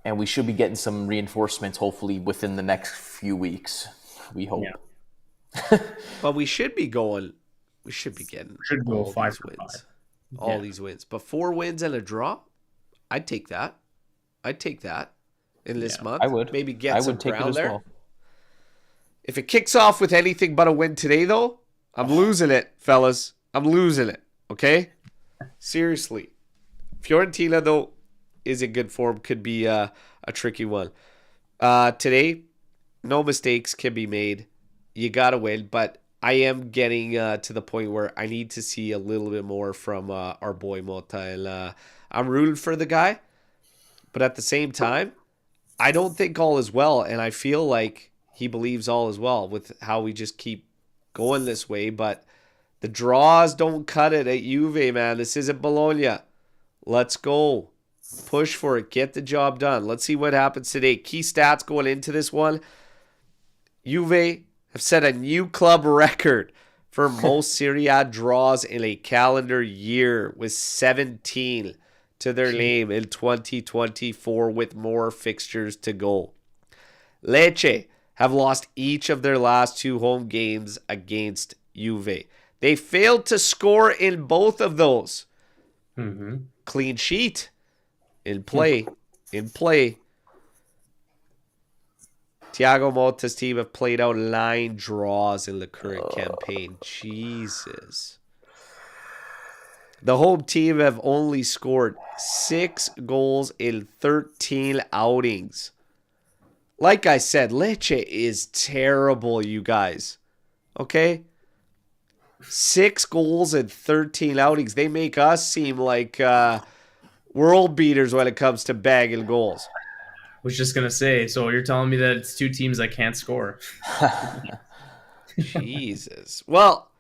And we should be getting some reinforcements hopefully within the next few weeks. We hope. Yeah. But we should be getting go all 5 these for wins. 5. All these wins. But 4 wins and a draw, I'd take that. I'd take that in this month. I would. Maybe get I some would take ground it as there. well. If it kicks off with anything but a win today, though, I'm losing it, fellas. I'm losing it. Okay? Seriously. Fiorentina, though, is in good form. Could be a tricky one. Today, no mistakes can be made. You got to win. But I am getting to the point where I need to see a little bit more from our boy Motta. And I'm rooting for the guy. But at the same time, I don't think all is well. And I feel like he believes all is well with how we just keep going this way. But the draws don't cut it at Juve, man. This isn't Bologna. Let's go. Push for it. Get the job done. Let's see what happens today. Key stats going into this one. Juve have set a new club record for most Serie A draws in a calendar year with 17 to their name in 2024 with more fixtures to go. Lecce have lost each of their last 2 home games against Juve. They failed to score in both of those. Clean sheet. In play. Thiago Motta's team have played out 9 draws in the current campaign. Jesus. The home team have only scored 6 goals in 13 outings. Like I said, Lecce is terrible, you guys. Okay? 6 goals in 13 outings. They make us seem like world beaters when it comes to bagging goals. I was just going to say, so you're telling me that it's 2 teams that can't score. Jesus. Well,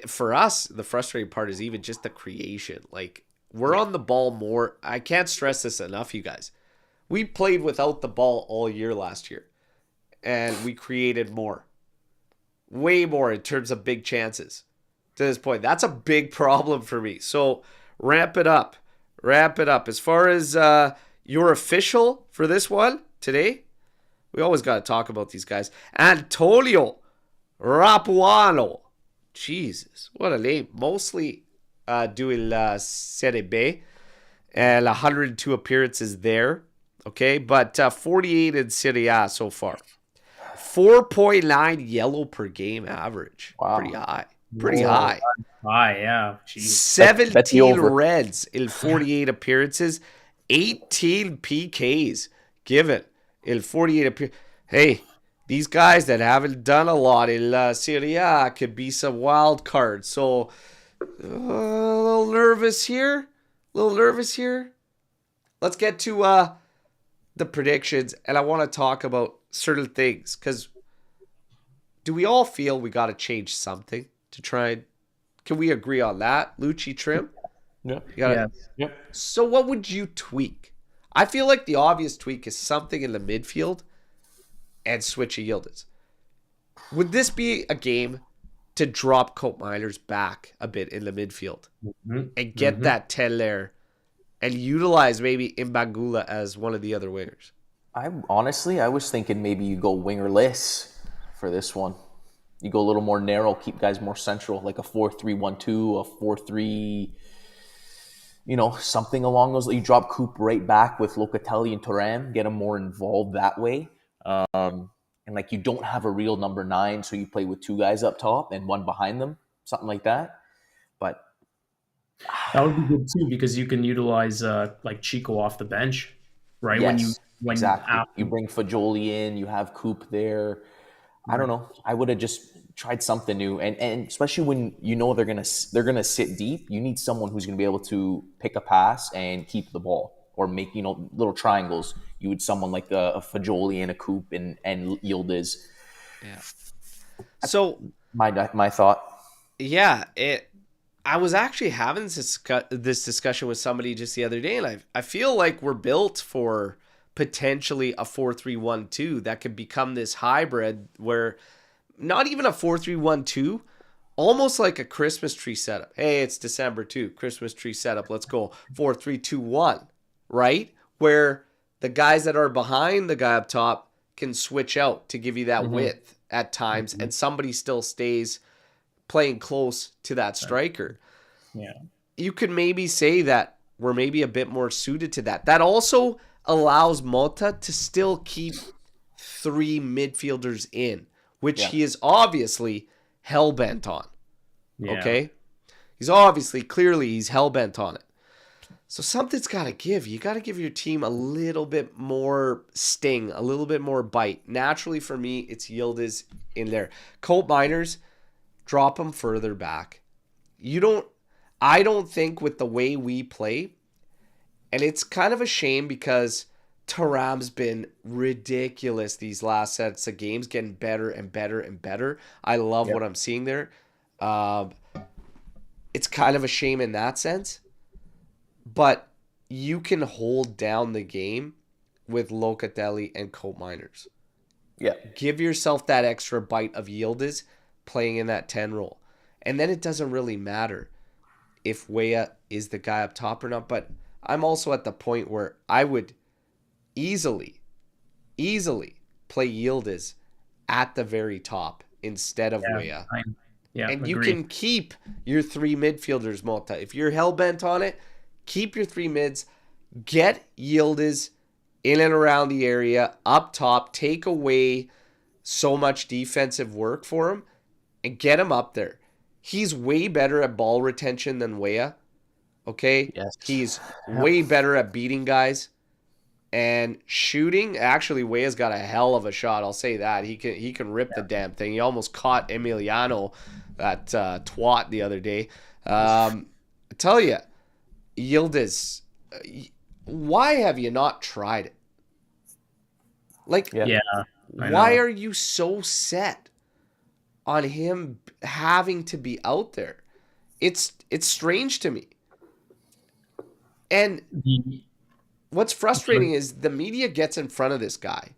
for us, the frustrating part is even just the creation. Like, we're on the ball more. I can't stress this enough, you guys. We played without the ball all year last year, and we created more. Way more in terms of big chances to this point. That's a big problem for me. So, ramp it up. As far as your official for this one today, we always got to talk about these guys. Antonio Rapuano. Jesus, what a name. Mostly doing Serie B and 102 appearances there. Okay, but 48 in Serie A so far. 4.9 yellow per game average. Wow. Pretty high. High, yeah. Jeez. 17 reds in 48 appearances. 18 PKs given in 48 appearances. Hey, these guys that haven't done a lot in Serie A could be some wild cards. So, a little nervous here. Let's get to the predictions, and I want to talk about certain things, because do we all feel we got to change something to try and, can we agree on that? Lucci trim? Yeah. Yeah. So what would you tweak? I feel like the obvious tweak is something in the midfield and switch a Yildiz. Would this be a game to drop Cope Miners back a bit in the midfield and get that 10 there and utilize maybe Imbangula as one of the other wingers? I was thinking maybe you go wingerless for this one. You go a little more narrow, keep guys more central, like a 4-3-1-2, a 4-3, something along those. You drop Coop right back with Locatelli and Thuram, get them more involved that way. And like you don't have a real number 9, so you play with 2 guys up top and 1 behind them, something like that. But that would be good too, because you can utilize like Chico off the bench, right? Yes, exactly. You bring Fagioli in, you have Coop there. I don't know. I would have just tried something new, and especially when they're gonna sit deep, you need someone who's gonna be able to pick a pass and keep the ball or make little triangles. You would someone like a Fagioli and a Coop and Yildiz. Yeah. So my thought. Yeah, I was actually having this discussion with somebody just the other day, and I feel like we're built for potentially a 4-3-1-2 that could become this hybrid where not even a 4-3-1-2, almost like a Christmas tree setup. Hey, it's December too. Christmas tree setup. Let's go 4-3-2-1, right? Where the guys that are behind the guy up top can switch out to give you that width at times, and somebody still stays playing close to that striker. Yeah. You could maybe say that we're maybe a bit more suited to that. That also allows Motta to still keep 3 midfielders in, which he is obviously hell-bent on. Yeah. Okay? He's hell-bent on it. So something's got to give. You got to give your team a little bit more sting, a little bit more bite. Naturally, for me, it's Yildiz in there. Cope Miners, drop them further back. I don't think with the way we play, and it's kind of a shame because Thuram's been ridiculous these last sets of games, getting better and better and better. I love what I'm seeing there. It's kind of a shame in that sense. But you can hold down the game with Locatelli and Cope Miners. Yeah. Give yourself that extra bite of Yildiz playing in that 10 role. And then it doesn't really matter if Weah is the guy up top or not. But I'm also at the point where I would easily play Yildiz at the very top instead of Weah. And you can keep your 3 midfielders, Motta. If you're hell-bent on it, keep your 3 mids. Get Yildiz in and around the area, up top. Take away so much defensive work for him and get him up there. He's way better at ball retention than Weah. Okay? Yes. He's way better at beating guys and shooting. Actually, Weah's got a hell of a shot. I'll say that. He can rip the damn thing. He almost caught Emiliano, that twat, the other day. I tell you, Yildiz, why have you not tried it? Like, why are you so set on him having to be out there? It's strange to me. And what's frustrating is the media gets in front of this guy.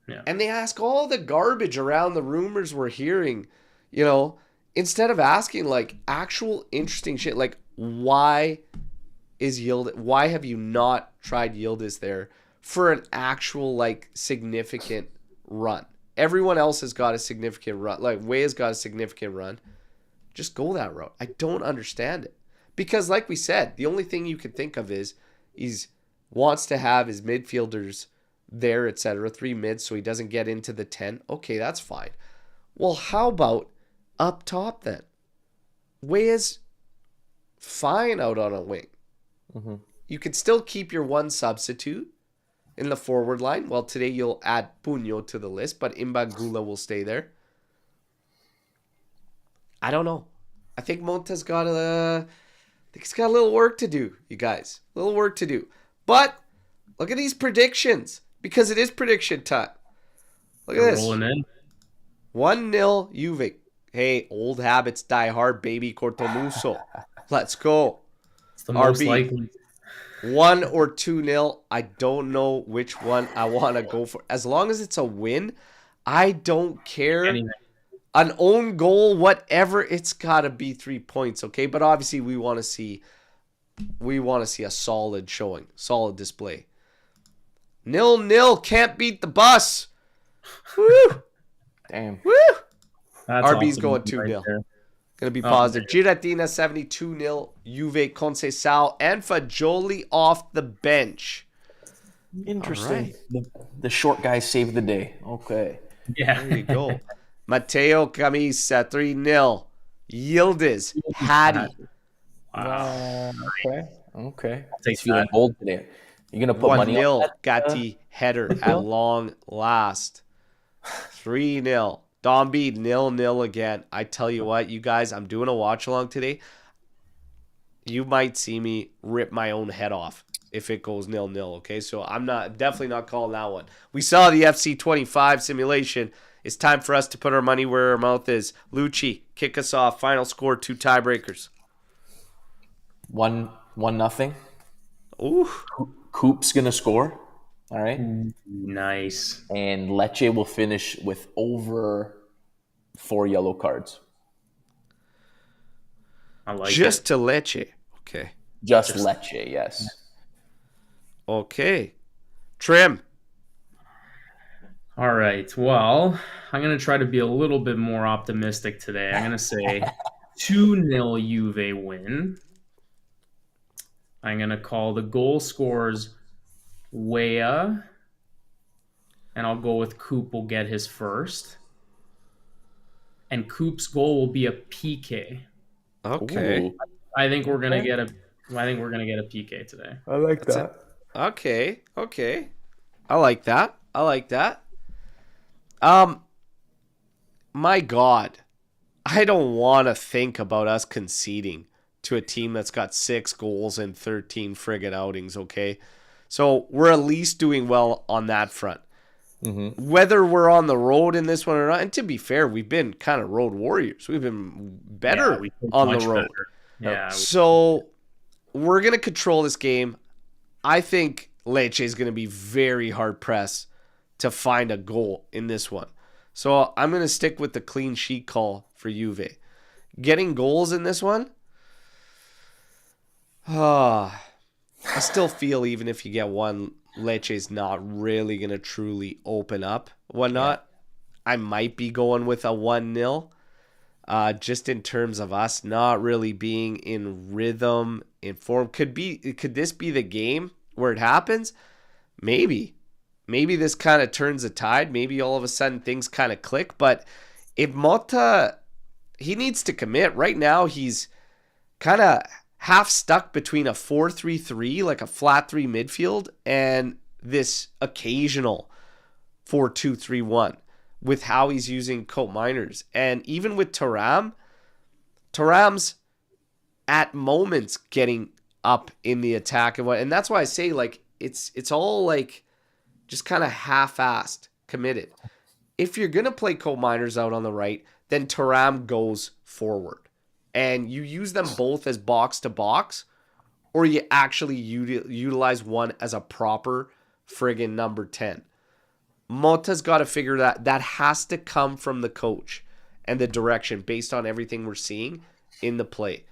Yeah. And they ask all the garbage around the rumors we're hearing, instead of asking like actual interesting shit, like why have you not tried Yildiz there for an actual like significant run? Everyone else has got a significant run. Like Weah's got a significant run. Just go that route. I don't understand it. Because like we said, the only thing you can think of is he's wants to have his midfielders there, etc. 3 mids so he doesn't get into the 10. Okay, that's fine. Well, how about up top then? Weah's fine out on a wing. Mm-hmm. You can still keep your 1 substitute in the forward line. Well, today you'll add Puño to the list, but Imbangula will stay there. I don't know. I think Monta's got he's got a little work to do, you guys. A little work to do. But look at these predictions. because it is prediction time. Look at We're this. rolling in. 1-0 Juve. Hey, old habits die hard, baby. Cortomuso. Let's go. It's the most RB. likely. 1 or 2-0. I don't know which one I want to go for. As long as it's a win, I don't care. Anything. An own goal, whatever, it's got to be 3 points, okay? But obviously we want to see a solid showing, solid display. 0-0, can't beat the bus. Woo! Damn. Woo! That's RB's awesome going right 2-0. there. Gonna be positive. Giratina 72-0. Juve Conceição and Fagioli off the bench. Interesting. The short guy saved the day. Okay. Yeah. There you go. Matteo Camisa 3-0. Yildiz Hattie. Wow. Okay. Take He's feeling that. bold today. You're gonna put money on 1-0 that? Gatti header at long last. 3-0. Domby 0-0 again. I tell you what, you guys, I'm doing a watch along today. You might see me rip my own head off if it goes 0-0. Okay, so I'm definitely not calling that one. We saw the FC25 simulation. It's time for us to put our money where our mouth is. Lucci, kick us off. Final score, 2 tiebreakers. 1-0. Ooh. Coop's gonna score. All right. Nice. And Lecce will finish with over 4 yellow cards. I like Just it. to Lecce. Okay. Just Lecce, yes. Okay. Trim. All right. Well, I'm going to try to be a little bit more optimistic today. I'm going to say 2-0 Juve win. I'm going to call the goal scorers Wea. And I'll go with Coop will get his first. And Coop's goal will be a PK. Okay. Ooh, I think we're going to get a PK today. I like that. Okay. I like that. My God. I don't want to think about us conceding to a team that's got 6 goals and 13 friggin' outings, okay? So we're at least doing well on that front. Mm-hmm. Whether we're on the road in this one or not, and to be fair, we've been kind of road warriors. We've been better we played on much the road. better. Yeah. So we're going to control this game. I think Lecce is going to be very hard pressed to find a goal in this one. So I'm going to stick with the clean sheet call for Juve. Getting goals in this one, I still feel even if you get one, Lecce's not really going to truly open up. Whatnot, I might be going with a 1-0. Just in terms of us not really being in rhythm, in form. Could this be the game where it happens? Maybe this kind of turns the tide. Maybe all of a sudden things kind of click. But if Motta, he needs to commit. Right now he's kind of half stuck between a 4-3-3, like a flat 3 midfield, and this occasional 4-2-3-1. With how he's using Cope Miners. And even with Thuram's at moments getting up in the attack and that's why I say like it's all like just kind of half-assed committed. If you're gonna play Cope Miners out on the right, then Thuram goes forward. And you use them both as box to box, or you actually utilize one as a proper friggin' number 10. Motta's got to figure that has to come from the coach and the direction based on everything we're seeing in the play.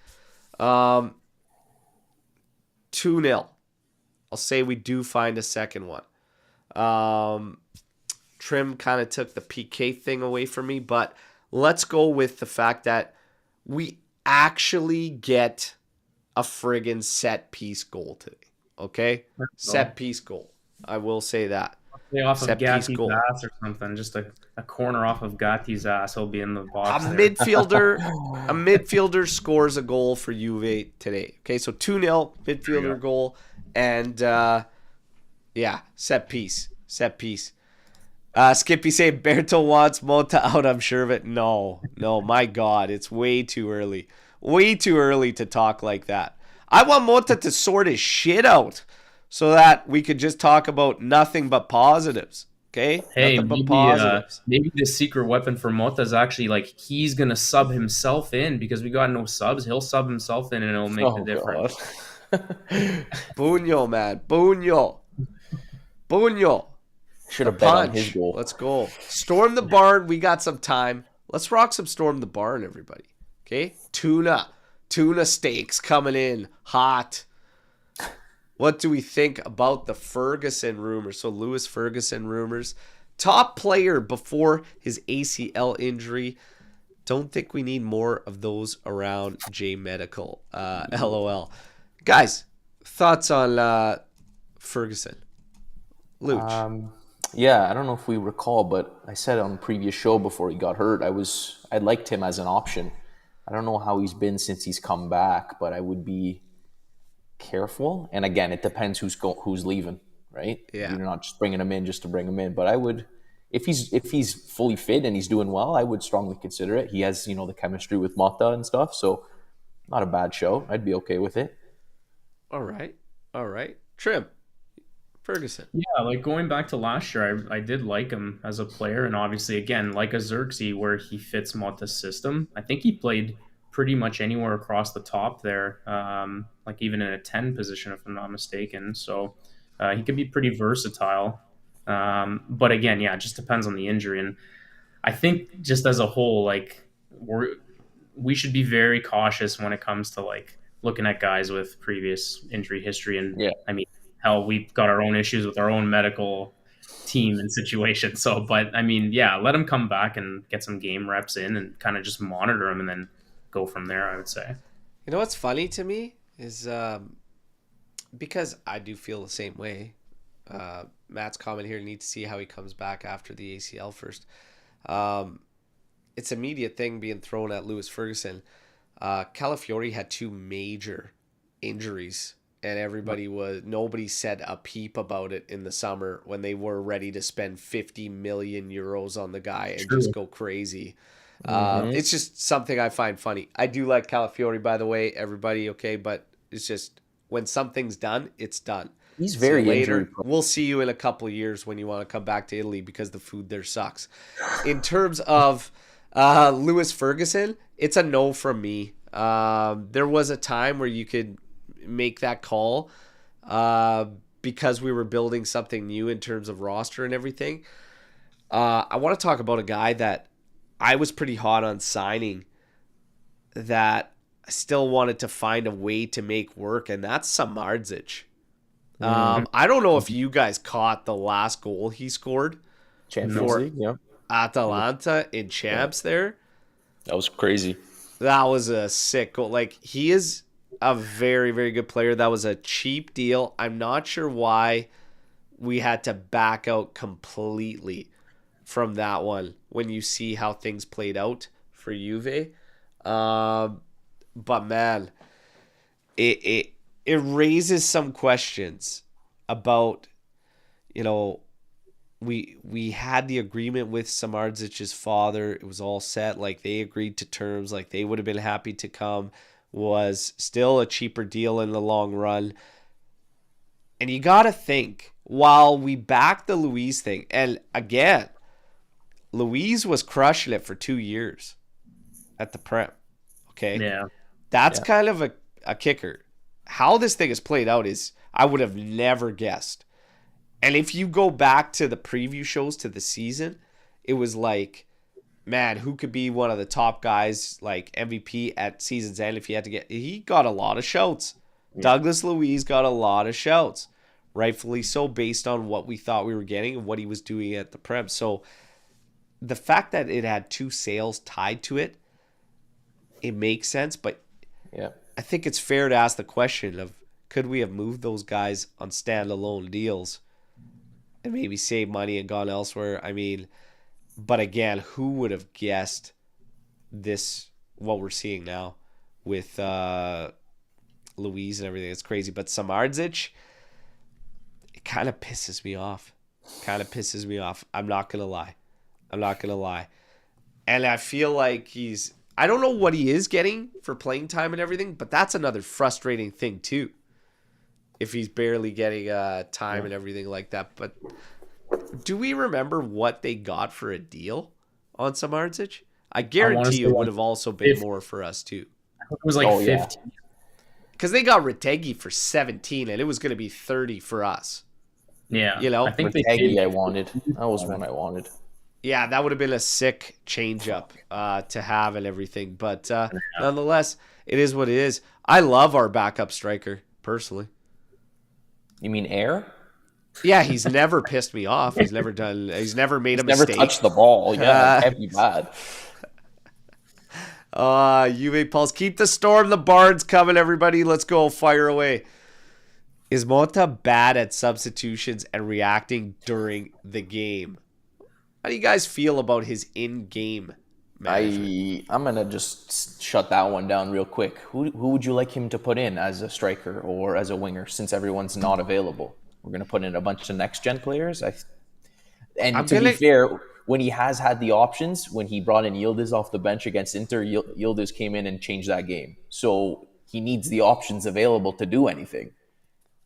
2-0. I'll say we do find a second one. Trim kind of took the PK thing away from me, but let's go with the fact that we actually get a friggin' set piece goal today. Okay? Set piece goal. I will say that. Off of Set piece Gatti's goal. ass or something. Just a corner off of Gatti's ass. He'll be in the box. A there. midfielder scores a goal for Juve today. Okay, so 2-0 midfielder goal, and set piece. Skippy say Alberto wants Motta out. I'm sure of it. No, my God, it's way too early to talk like that. I want Motta to sort his shit out. so that we could just talk about nothing but positives. Okay? Hey, Nothing but positives. maybe the secret weapon for Motta is actually like he's gonna sub himself in because we got no subs. He'll sub himself in and it'll make the difference. Bunyo, man. Bunyo. Should have bet on his goal. Let's go. Storm the barn. We got some time. Let's rock some Storm the barn, everybody. Okay? Tuna steaks coming in hot. What do we think about the Ferguson rumors? So Lewis Ferguson rumors. Top player before his ACL injury. Don't think we need more of those around J Medical. LOL. Guys, thoughts on Ferguson? Luch. Yeah, I don't know if we recall, but I said on the previous show before he got hurt, I liked him as an option. I don't know how he's been since he's come back, but I would be careful. And again, it depends who's leaving, right? Yeah. You're not just bringing him in just to bring him in. But I would, if he's fully fit and he's doing well, I would strongly consider it. He has, the chemistry with Motta and stuff, so not a bad show. I'd be okay with it. All right. Trim. Ferguson. Yeah, like going back to last year, I did like him as a player, and obviously, again, like a Zirkzee, where he fits Motta's system. I think he played pretty much anywhere across the top there, like even in a 10 position, if I'm not mistaken. So he could be pretty versatile. But again, yeah, it just depends on the injury. And I think just as a whole, like we should be very cautious when it comes to like looking at guys with previous injury history. And yeah. I mean, hell, we've got our own issues with our own medical team and situation. So, but I mean, yeah, let him come back and get some game reps in and kind of just monitor him and then go from there, I would say. You know what's funny to me is because I do feel the same way. Matt's comment here, need to see how he comes back after the ACL first. It's an immediate thing being thrown at Lewis Ferguson. Calafiori had 2 major injuries, and nobody said a peep about it in the summer when they were ready to spend 50 million euros on the guy and just go crazy. It's just something I find funny. I do like Calafiori, by the way, everybody, okay, but it's just when something's done, it's done. He's very later. We'll see you in a couple of years when you want to come back to Italy because the food there sucks. In terms of Lewis Ferguson, it's a no from me. There was a time where you could make that call because we were building something new in terms of roster and everything. I want to talk about a guy that I was pretty hot on signing that I still wanted to find a way to make work, and that's Samardžić. I don't know if you guys caught the last goal he scored for Atalanta in Champs there. That was crazy. That was a sick goal. Like, he is a very, very good player. That was a cheap deal. I'm not sure why we had to back out completely from that one when you see how things played out for Juve. But man, it raises some questions about, we had the agreement with Samardžić's father. It was all set. Like, they agreed to terms. Like, they would have been happy to come. Was still a cheaper deal in the long run. And you got to think, while we backed the Luiz thing, and again, Luiz was crushing it for 2 years at the Prem. Okay? Yeah. That's kind of a kicker. How this thing is played out is, I would have never guessed. And if you go back to the preview shows to the season, it was like, man, who could be one of the top guys, like MVP at season's end if he had to get... He got a lot of shouts. Yeah. Douglas Luiz got a lot of shouts. Rightfully so, based on what we thought we were getting and what he was doing at the Prem. So the fact that it had 2 sales tied to it, it makes sense. But yeah, I think it's fair to ask the question of, could we have moved those guys on standalone deals and maybe saved money and gone elsewhere? I mean, but again, who would have guessed this, what we're seeing now with Luiz and everything? It's crazy. But Samardžić, it kind of pisses me off. I'm not going to lie. And I feel like I don't know what he is getting for playing time and everything, but that's another frustrating thing too. if he's barely getting time and everything like that. But do we remember what they got for a deal on Samardzic? I I want to guarantee say you it would like have also been 50, more for us too. it was like Oh, yeah. 15. Because they got Retegui for 17 and it was going to be 30 for us. Yeah, You know? I think they Retegui paid. I wanted. That was one I wanted. Yeah, that would have been a sick change up to have and everything. But Yeah. nonetheless, it is what it is. I love our backup striker, personally. You mean Air? Yeah, he's never pissed me off. He's never made a Never mistake. touched the ball. Yeah, can't be bad. Juve Pulse. Keep the storm, the bards coming, everybody. Let's go. Fire away. Is Motta bad at substitutions and reacting during the game? How do you guys feel about his in-game management? I'm gonna just shut that one down real quick. Who would you like him to put in as a striker or as a winger, since everyone's not available? We're gonna put in a bunch of next gen players. Be fair, when he has had the options, when he brought in Yildiz off the bench against Inter, Yildiz came in and changed that game. So he needs the options available to do anything.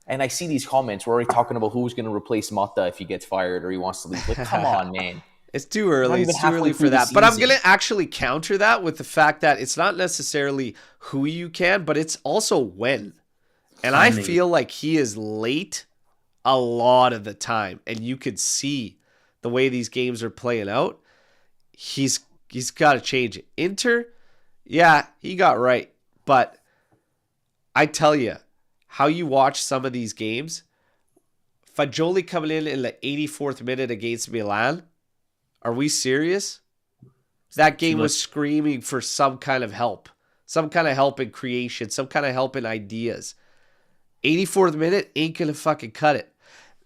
And I see these comments. We're already talking about who's going to replace Motta if he gets fired or he wants to leave. Like, come on, man. It's too early. It's too early for that. But I'm going to actually counter that with the fact that it's not necessarily who you can, but it's also when. And I feel like he is late a lot of the time. And you could see the way these games are playing out. He's got to change it. Inter, yeah, he got right. But I tell you, how you watch some of these games, Fagioli coming in the 84th minute against Milan. Are we serious? That game was screaming for some kind of help. Some kind of help in creation. Some kind of help in ideas. 84th minute ain't going to fucking cut it.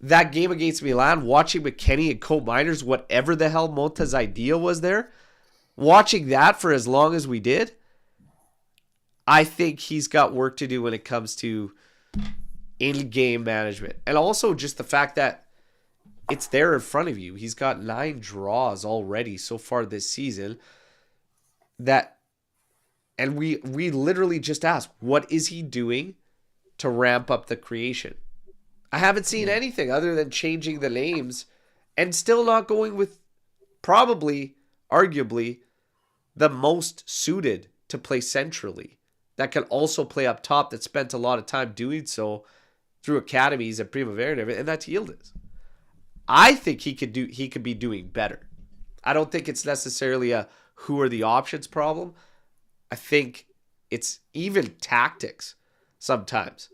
That game against Milan, watching McKennie and co-miners, whatever the hell Motta's idea was there, watching that for as long as we did, I think he's got work to do when it comes to in-game management. And also just the fact that it's there in front of you. He's got 9 draws already so far this season. And we literally just asked, what is he doing to ramp up the creation? I haven't seen anything other than changing the names and still not going with probably, arguably, the most suited to play centrally. That can also play up top, that spent a lot of time doing so through academies at Primavera, and that's Yildiz. I think he could be doing better. I don't think it's necessarily a who are the options problem. I think it's even tactics sometimes.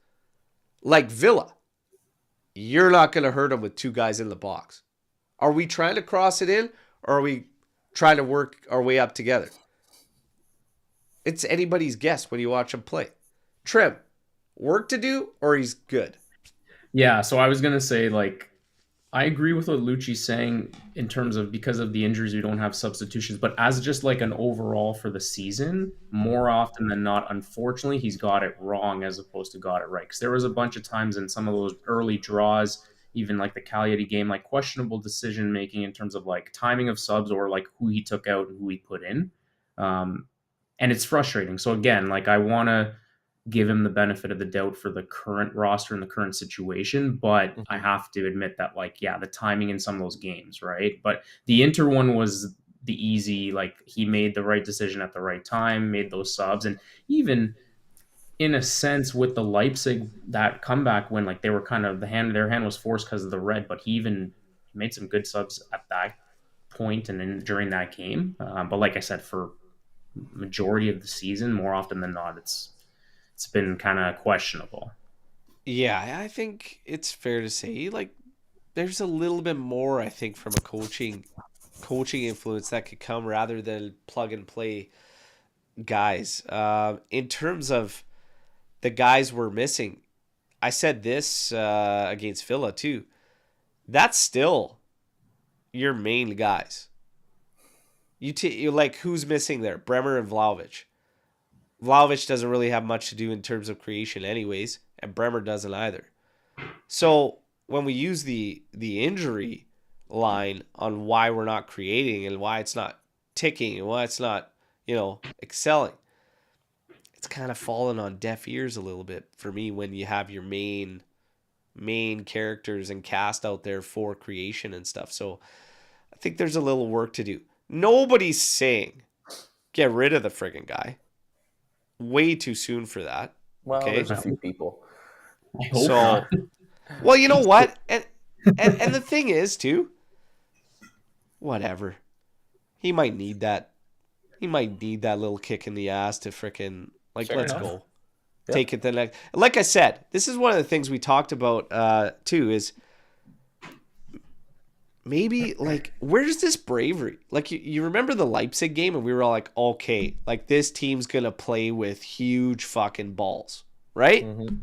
Like Villa, you're not going to hurt him with 2 guys in the box. Are we trying to cross it in, or are we trying to work our way up together? It's anybody's guess when you watch him play. Trim, work to do, or he's good? Yeah, so I was going to say, like, I agree with what Lucci's saying in terms of because of the injuries, we don't have substitutions. But as just like an overall for the season, more often than not, unfortunately, he's got it wrong as opposed to got it right. Because there was a bunch of times in some of those early draws, even like the Cagliari game, like questionable decision making in terms of like timing of subs or like who he took out and who he put in. And it's frustrating. So again, like I want to give him the benefit of the doubt for the current roster and the current situation, but I have to admit that, like, yeah, the timing in some of those games, right? But the Inter one was the easy, like he made the right decision at the right time, made those subs, and even in a sense with the Leipzig, that comeback when like they were kind of their hand was forced because of the red, but he even made some good subs at that point and then during that game. But like I said, for majority of the season, more often than not, it's been kind of questionable. Yeah, I think it's fair to say like there's a little bit more, I think, from a coaching influence that could come rather than plug and play guys. In terms of the guys we're missing, I said this against Villa too. That's still your main guys. You like who's missing there? Bremer and Vlahovic. Vlahovic doesn't really have much to do in terms of creation anyways, and Bremer doesn't either. So when we use the injury line on why we're not creating and why it's not ticking and why it's not, excelling, it's kind of fallen on deaf ears a little bit for me when you have your main main characters and cast out there for creation and stuff. So I think there's a little work to do. Nobody's saying get rid of the friggin' guy. Way too soon for that. Well, okay? There's a few people. I hope not. Well, you know what? And the thing is, too, whatever. He might need that. He might need that little kick in the ass to frickin' like, Fair let's enough. go. Yep. Take it the next. Like I said, this is one of the things we talked about, too, is maybe, like, where's this bravery? Like, you remember the Leipzig game, and we were all like, okay, like, this team's going to play with huge fucking balls, right? Mm-hmm.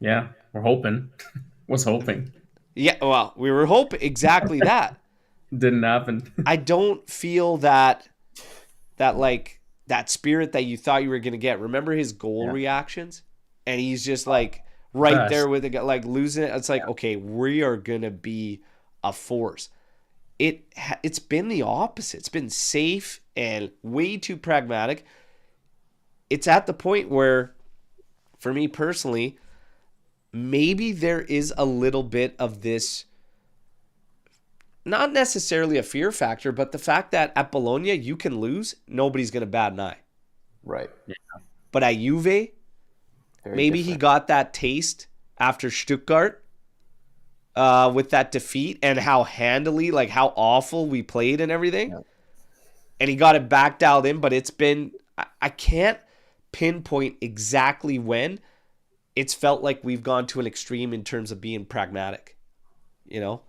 Yeah, we're hoping. Was hoping. Yeah, well, we were hoping exactly that. Didn't happen. I don't feel that like that spirit that you thought you were going to get. Remember his goal reactions? And he's just like right there with the guy, like losing it. It's like, okay, we are going to be a force. It's been the opposite. It's been safe and way too pragmatic. It's at the point where, for me personally, maybe there is a little bit of this, not necessarily a fear factor, but the fact that at Bologna you can lose, nobody's going to bat an eye. Right. Yeah. But at Juve, Very maybe different. he got that taste after Stuttgart with that defeat and how handily, like how awful we played and everything. Yeah. And he got it back dialed in, but it's been, I can't pinpoint exactly when. It's felt like we've gone to an extreme in terms of being pragmatic, you know?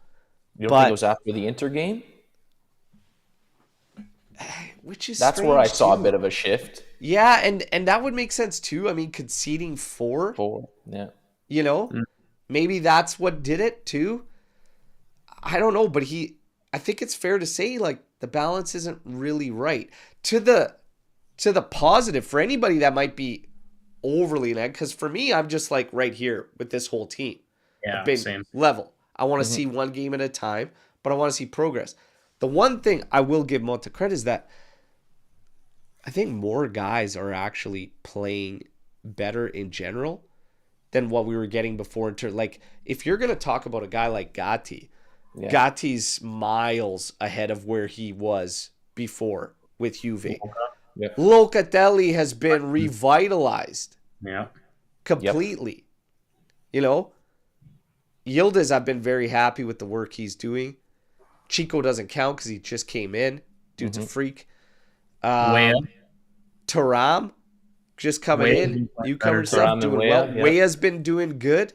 You don't think it was after the Inter game? Which is That's where I strange, saw too. a bit of a shift. Yeah, and that would make sense too. I mean, conceding 4, Yeah. you know? Maybe that's what did it too. I don't know, but I think it's fair to say like the balance isn't really right. To the positive for anybody that might be overly negative, because for me, I'm just like right here with this whole team. Yeah, I've been same. level. I want to see one game at a time, but I want to see progress. The one thing I will give Motta credit is that I think more guys are actually playing better in general than what we were getting before. Like, if you're going to talk about a guy like Gatti, Gatti's miles ahead of where he was before with Juve. Yeah. Locatelli has been revitalized Yeah. completely. You know? Yildiz, I've been very happy with the work he's doing. Chico doesn't count because he just came in. Dude's a freak. Thuram, just coming in. Newcomer stuff, Thuram doing and well. Weah, yeah. Weah's been doing good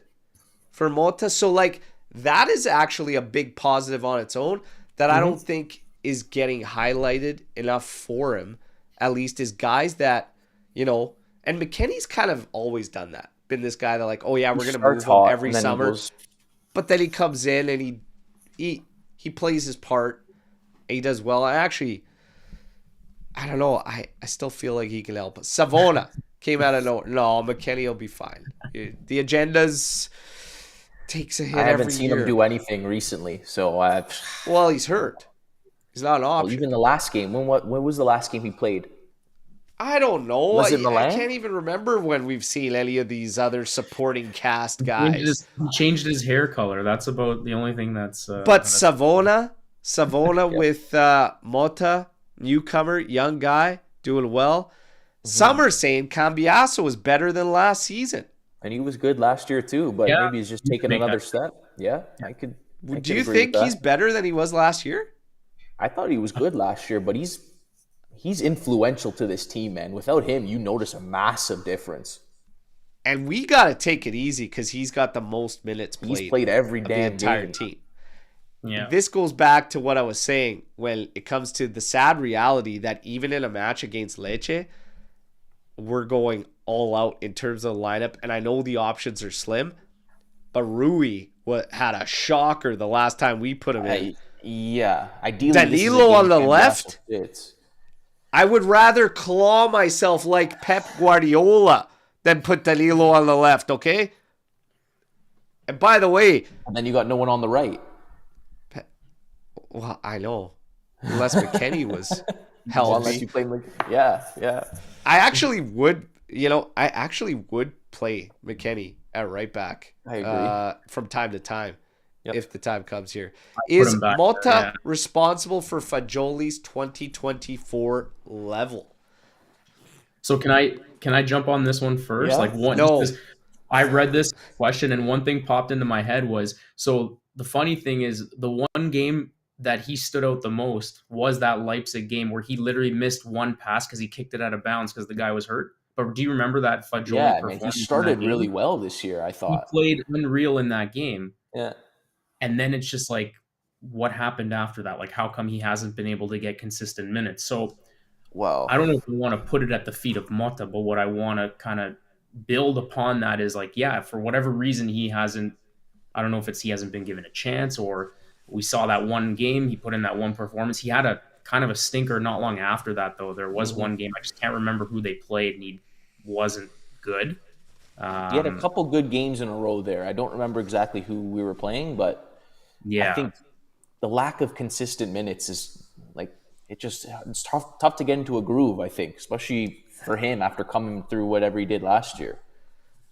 for Motta. So, like, that is actually a big positive on its own that I don't think is getting highlighted enough for him. At least is guys that, you know, and McKennie's kind of always done that. Been this guy that like, oh yeah, we're going to move him every summer. But then he comes in and he plays his part. He does well. I don't know. I still feel like he can help us. Savona came out of nowhere. No, McKennie will be fine. The agendas takes a hit every year. I haven't seen him do anything recently, so Well, he's hurt. He's not an option. well, even the last game. When was the last game he played? I don't know. Was it I Milan? can't even remember when we've seen any of these other supporting cast guys. He changed his hair color. That's about the only thing that's. But Savona with Motta, newcomer, young guy, doing well. Some are saying Cambiasso was better than last season. And he was good last year too, but maybe he's just taking another step. Yeah, I could. Do you think he's better than he was last year? I thought he was good last year, but he's influential to this team, man. Without him, you notice a massive difference. And we got to take it easy because he's got the most minutes played. He's played every of damn the entire game. team. Yeah. This goes back to what I was saying when it comes to the sad reality that even in a match against Lecce, we're going all out in terms of the lineup. And I know the options are slim, but Rui had a shocker the last time we put him in. Yeah. Ideally, Danilo on the left. I would rather claw myself like Pep Guardiola than put Danilo on the left, okay? And by the way... And then you got no one on the right. Well, I know. Unless McKennie was healthy. Unless you play... Yeah. I actually would play McKennie at right back. I agree. From time to time, Yep. if the time comes here. Put Is him back Motta there, yeah. responsible for Fagioli's 2024 level? So can I jump on this one first? Yeah. Like one, No. just 'cause I read this question and one thing popped into my head was, so the funny thing is the one game that he stood out the most was that Leipzig game where he literally missed one pass because he kicked it out of bounds because the guy was hurt. But do you remember that Fagioli Yeah, man, performance he in started that game? really well this year, I He thought. played unreal in that game. Yeah. And then it's just like, what happened after that? Like, how come he hasn't been able to get consistent minutes? So Well, I don't know if we want to put it at the feet of Motta, but what I want to kind of build upon that is like, yeah, for whatever reason he hasn't, I don't know if it's he hasn't been given a chance, or we saw that one game, he put in that one performance. He had a kind of a stinker not long after that, though. There was one game, I just can't remember who they played, and he wasn't good. he had a couple good games in a row there. I don't remember exactly who we were playing, but Yeah. I think the lack of consistent minutes is like it's tough to get into a groove, I think, especially for him after coming through whatever he did last year.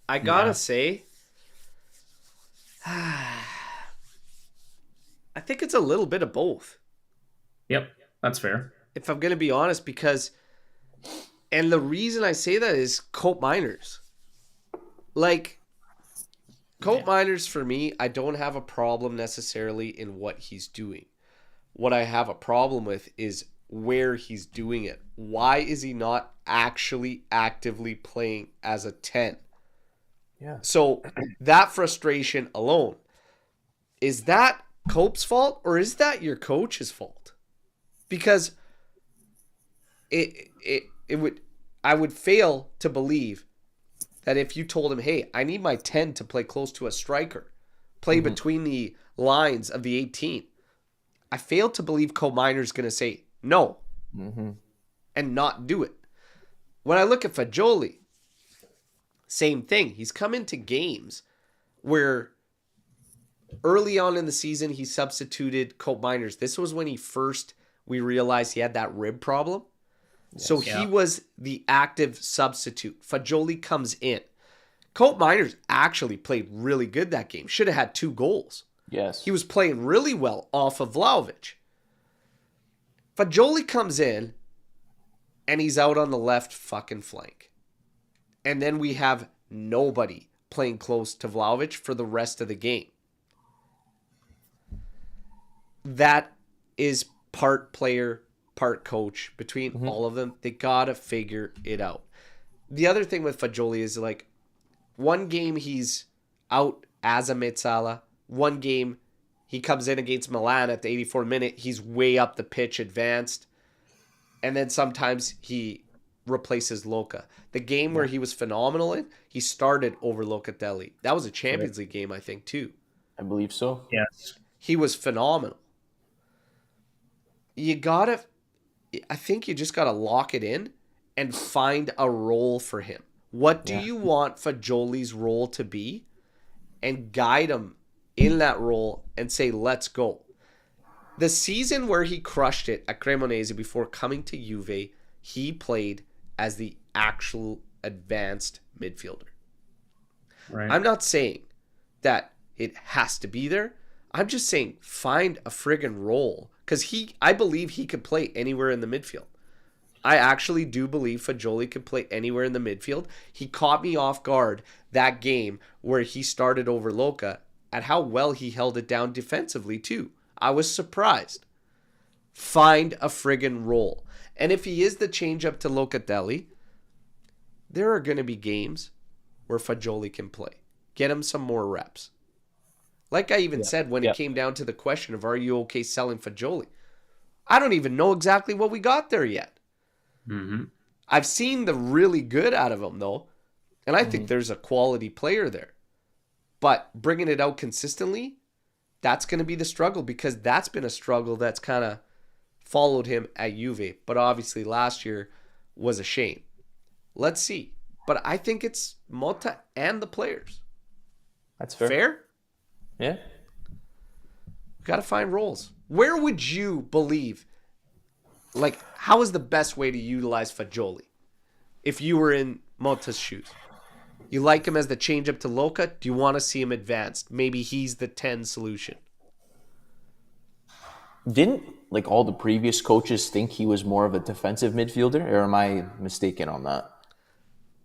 I gotta say, I think it's a little bit of both. Yep, that's fair. If I'm gonna be honest, because, and the reason I say that is Cope Miners. Like, Cope Miners, for me, I don't have a problem necessarily in what he's doing. What I have a problem with is where he's doing it. Why is he not actually actively playing as a 10? Yeah. So that frustration alone, is that Cope's fault or is that your coach's fault? Because I would fail to believe that if you told him, hey, I need my 10 to play close to a striker, play between the lines of the 18, I fail to believe Cope Miner's going to say no and not do it. When I look at Fagioli, same thing. He's come into games where early on in the season he substituted Cope Miners. This was when we realized he had that rib problem. So he was the active substitute. Fagioli comes in. Cope Miners actually played really good that game. Should have had 2 goals. Yes. He was playing really well off of Vlahovic. Fagioli comes in, and he's out on the left fucking flank. And then we have nobody playing close to Vlahovic for the rest of the game. That is part player, part coach. Between all of them, they gotta figure it out. The other thing with Fagioli is like, one game he's out as a Metsala. One game he comes in against Milan at the 84th minute. He's way up the pitch, advanced. And then sometimes he replaces Luca. The game where he was phenomenal in, he started over Locatelli. That was a Champions League game, I think, too. I believe so. Yes. He was phenomenal. I think you just gotta lock it in and find a role for him. What do you want Fagioli's role to be? And guide him in that role and say, let's go. The season where he crushed it at Cremonese before coming to Juve, he played as the actual advanced midfielder. Right. I'm not saying that it has to be there. I'm just saying find a friggin' role. Because I believe he could play anywhere in the midfield. I actually do believe Fagioli could play anywhere in the midfield. He caught me off guard that game where he started over Luca at how well he held it down defensively too. I was surprised. Find a friggin' role. And if he is the change up to Locatelli, there are going to be games where Fagioli can play. Get him some more reps. Like I even said when it came down to the question of are you okay selling Fagioli? I don't even know exactly what we got there yet. I've seen the really good out of him though, and I think there's a quality player there. But bringing it out consistently, that's going to be the struggle because that's been a struggle that's kind of followed him at Juve. But obviously last year was a shame. Let's see. But I think it's Motta and the players. That's fair. Fair? Yeah. Got to find roles. Where would you believe, like, how is the best way to utilize Fagioli if you were in Motta's shoes? You like him as the change-up to Luca? Do you want to see him advanced? Maybe he's the 10 solution. Didn't like all the previous coaches think he was more of a defensive midfielder, or am I mistaken on that?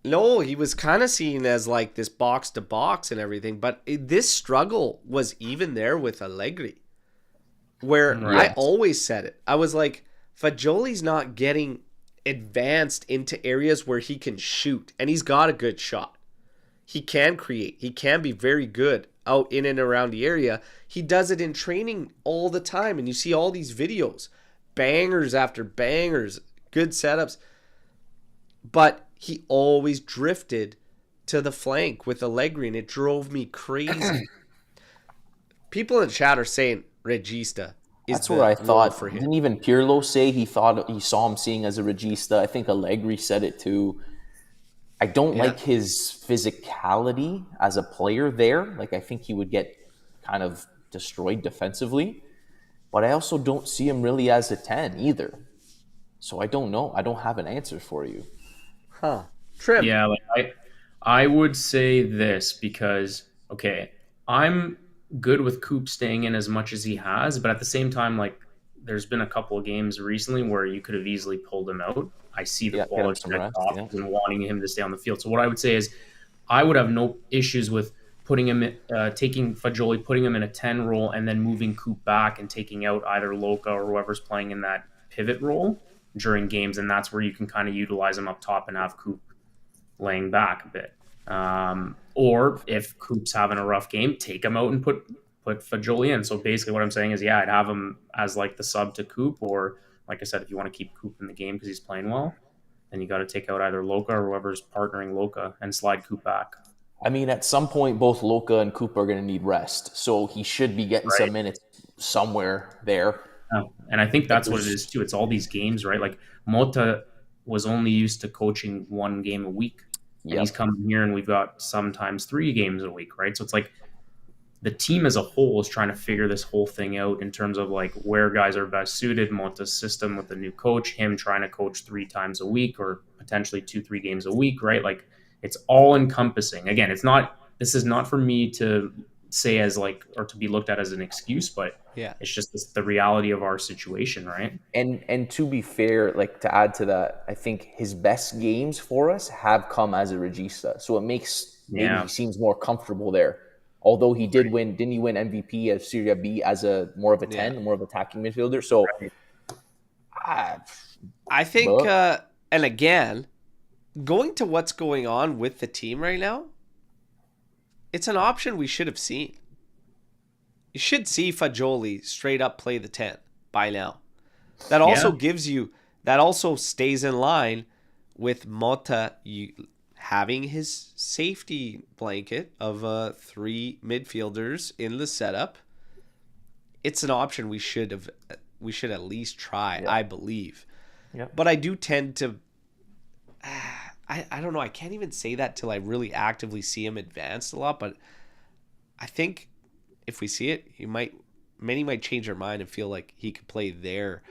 No, he was kind of seen as like this box to box and everything, but this struggle was even there with Allegri, where I always said it. I was like, Fagioli's not getting advanced into areas where he can shoot, and he's got a good shot. He can create. He can be very good out in and around the area. He does it in training all the time, and you see all these videos, bangers after bangers, good setups, but he always drifted to the flank with Allegri, and it drove me crazy. People in the chat are saying Regista is That's what I thought. for him. Didn't even Pirlo say he thought he saw him seeing as a regista? I think Allegri said it too. I don't like his physicality as a player there. Like, I think he would get kind of destroyed defensively. But I also don't see him really as a 10 either. So I don't know. I don't have an answer for you. Huh. Trim. Yeah, like I would say this because, okay, I'm good with Coop staying in as much as he has, but at the same time, like, there's been a couple of games recently where you could have easily pulled him out. I see the quality and wanting him to stay on the field. So what I would say is I would have no issues with putting him, taking Fagioli, putting him in a 10 role, and then moving Coop back and taking out either Luca or whoever's playing in that pivot role during games, and that's where you can kind of utilize him up top and have Coop laying back a bit. Or if Coop's having a rough game, take him out and put Fagioli in. So basically what I'm saying is, I'd have him as like the sub to Coop, or like I said, if you want to keep Coop in the game because he's playing well, then you got to take out either Luca or whoever's partnering Luca and slide Coop back. I mean, at some point, both Luca and Coop are going to need rest, so he should be getting some minutes somewhere there. And I think that's what it is too. It's all these games, right? Like Motta was only used to coaching one game a week, and he's coming here, and we've got sometimes 3 games a week, right? So it's like the team as a whole is trying to figure this whole thing out in terms of like where guys are best suited, Motta's system with the new coach, him trying to coach 3 times a week or potentially 2-3 games a week, right? Like it's all encompassing. Again, this is not for me to say as like, or to be looked at as an excuse, but it's just the reality of our situation, right? And to be fair, like to add to that, I think his best games for us have come as a regista. So it makes maybe he seems more comfortable there. Although he did win, didn't he win MVP of Serie B as a more of a 10, more of an attacking midfielder? So I think, and again, going to what's going on with the team right now, it's an option we should have seen. You should see Fagioli straight up play the 10 by now. That also gives you, that also stays in line with Motta having his safety blanket of 3 midfielders in the setup. It's an option we should at least try, I believe. Yeah. But I do tend to, I don't know, I can't even say that till I really actively see him advanced a lot, but I think if we see it, many might change their mind and feel like he could play there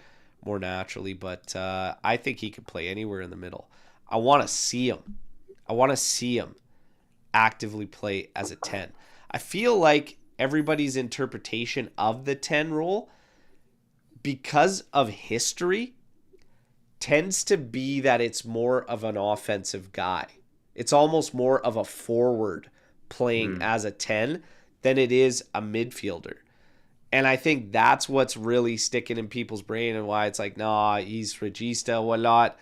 more naturally, but I think he could play anywhere in the middle. I want to see him. I want to see him actively play as a 10. I feel like everybody's interpretation of the 10 role, because of history, tends to be that it's more of an offensive guy. It's almost more of a forward playing as a 10 than it is a midfielder. And I think that's what's really sticking in people's brain and why it's like, nah, he's regista, whatnot.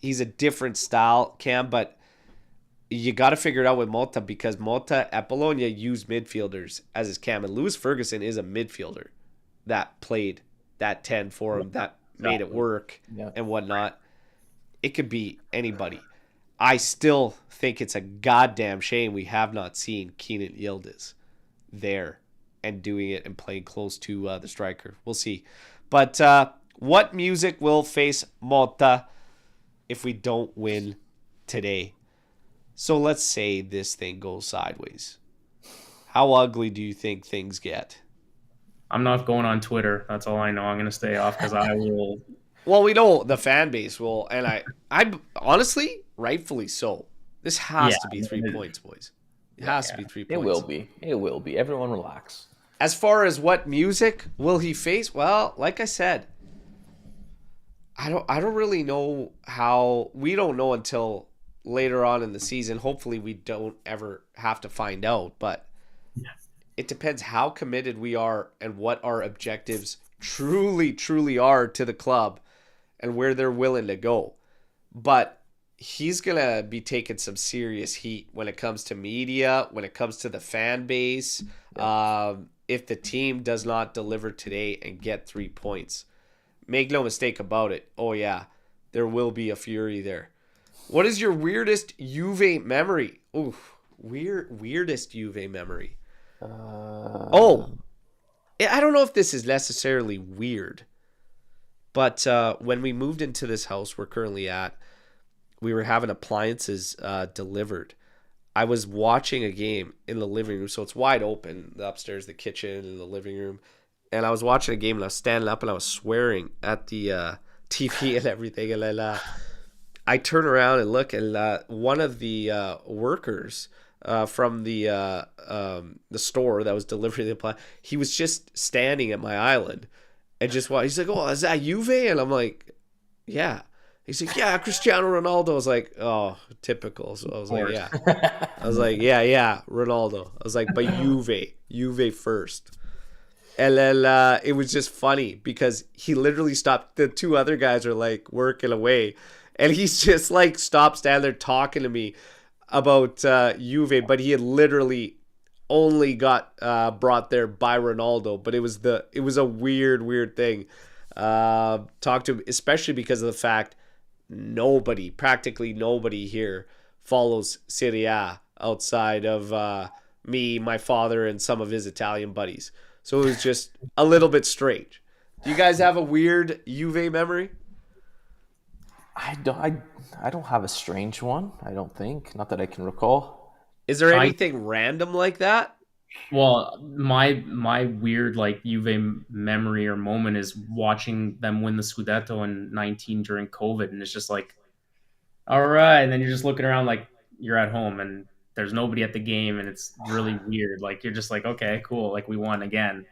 He's a different style, Cam, but you got to figure it out with Motta, because Motta at Bologna used midfielders as his cam, and Lewis Ferguson is a midfielder that played that 10 for him, that made it work and whatnot. It could be anybody. I still think it's a goddamn shame we have not seen Kenan Yildiz there and doing it and playing close to the striker. We'll see. But what music will face Motta if we don't win today? So let's say this thing goes sideways. How ugly do you think things get? I'm not going on Twitter. That's all I know. I'm going to stay off because I will. Well, we know the fan base will, and I honestly, rightfully so. This has to be 3 points, boys. It has to be 3 points. It will be. It will be. Everyone relax. As far as what music will he face? Well, like I said, I don't really know how. We don't know until later on in the season. Hopefully we don't ever have to find out, but it depends how committed we are and what our objectives truly are to the club and where they're willing to go. But he's going to be taking some serious heat when it comes to media, when it comes to the fan base. If the team does not deliver today and get 3 points, make no mistake about it. Oh yeah, there will be a fury there. What is your weirdest Juve memory? Ooh, weirdest Juve memory. I don't know if this is necessarily weird, but when we moved into this house we're currently at, we were having appliances delivered. I was watching a game in the living room, so it's wide open, the upstairs, the kitchen, and the living room. And I was watching a game, and I was standing up, and I was swearing at the TV and everything. And then I turn around and look, and one of the workers from the store that was delivering the appliance, he was just standing at my island, and just he's like, "Oh, is that Juve?" And I'm like, "Yeah." He's like, "Yeah, Cristiano Ronaldo." I was like, "Oh, typical." So I was like, "Yeah." I was like, yeah, Ronaldo. I was like, "But Juve first." And then it was just funny because he literally stopped. The two other guys are like working away, and he's just like stopped standing there talking to me about Juve. But he had literally only got brought there by Ronaldo. But it was a weird thing. Talk to him, especially because of the fact practically nobody here follows Serie A outside of me, my father, and some of his Italian buddies. So it was just a little bit strange. Do you guys have a weird Juve memory? I don't have a strange one, I don't think. Not that I can recall. Is there anything random like that? Well, my weird like Juve memory or moment is watching them win the Scudetto in 19 during COVID, and it's just like, all right, and then you're just looking around like you're at home and there's nobody at the game, and it's really weird. Like you're just like, okay, cool, like we won again,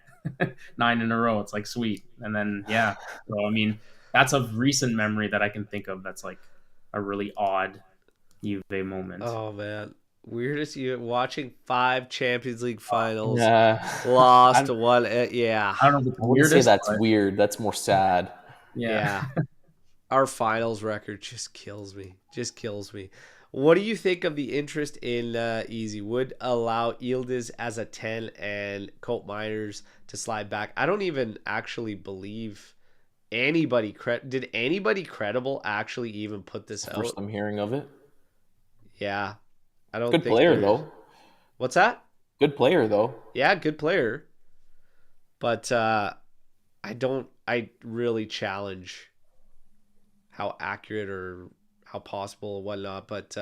9 in a row. It's like sweet, and then yeah. So I mean, that's a recent memory that I can think of. That's like a really odd Juve moment. Oh man. Weirdest you watching 5 Champions League finals, lost to one. Yeah, I don't know. I wouldn't say that's weird. That's more sad. Yeah. Our finals record just kills me. What do you think of the interest in Easy? Would allow Yildiz as a 10 and Colt Miners to slide back? I don't even actually believe anybody. Did anybody credible actually even put this out? First I'm hearing of it. Yeah. I don't Good think player, though. What's that? Good player, though. Yeah, good player. But I really challenge how accurate or how possible or whatnot. But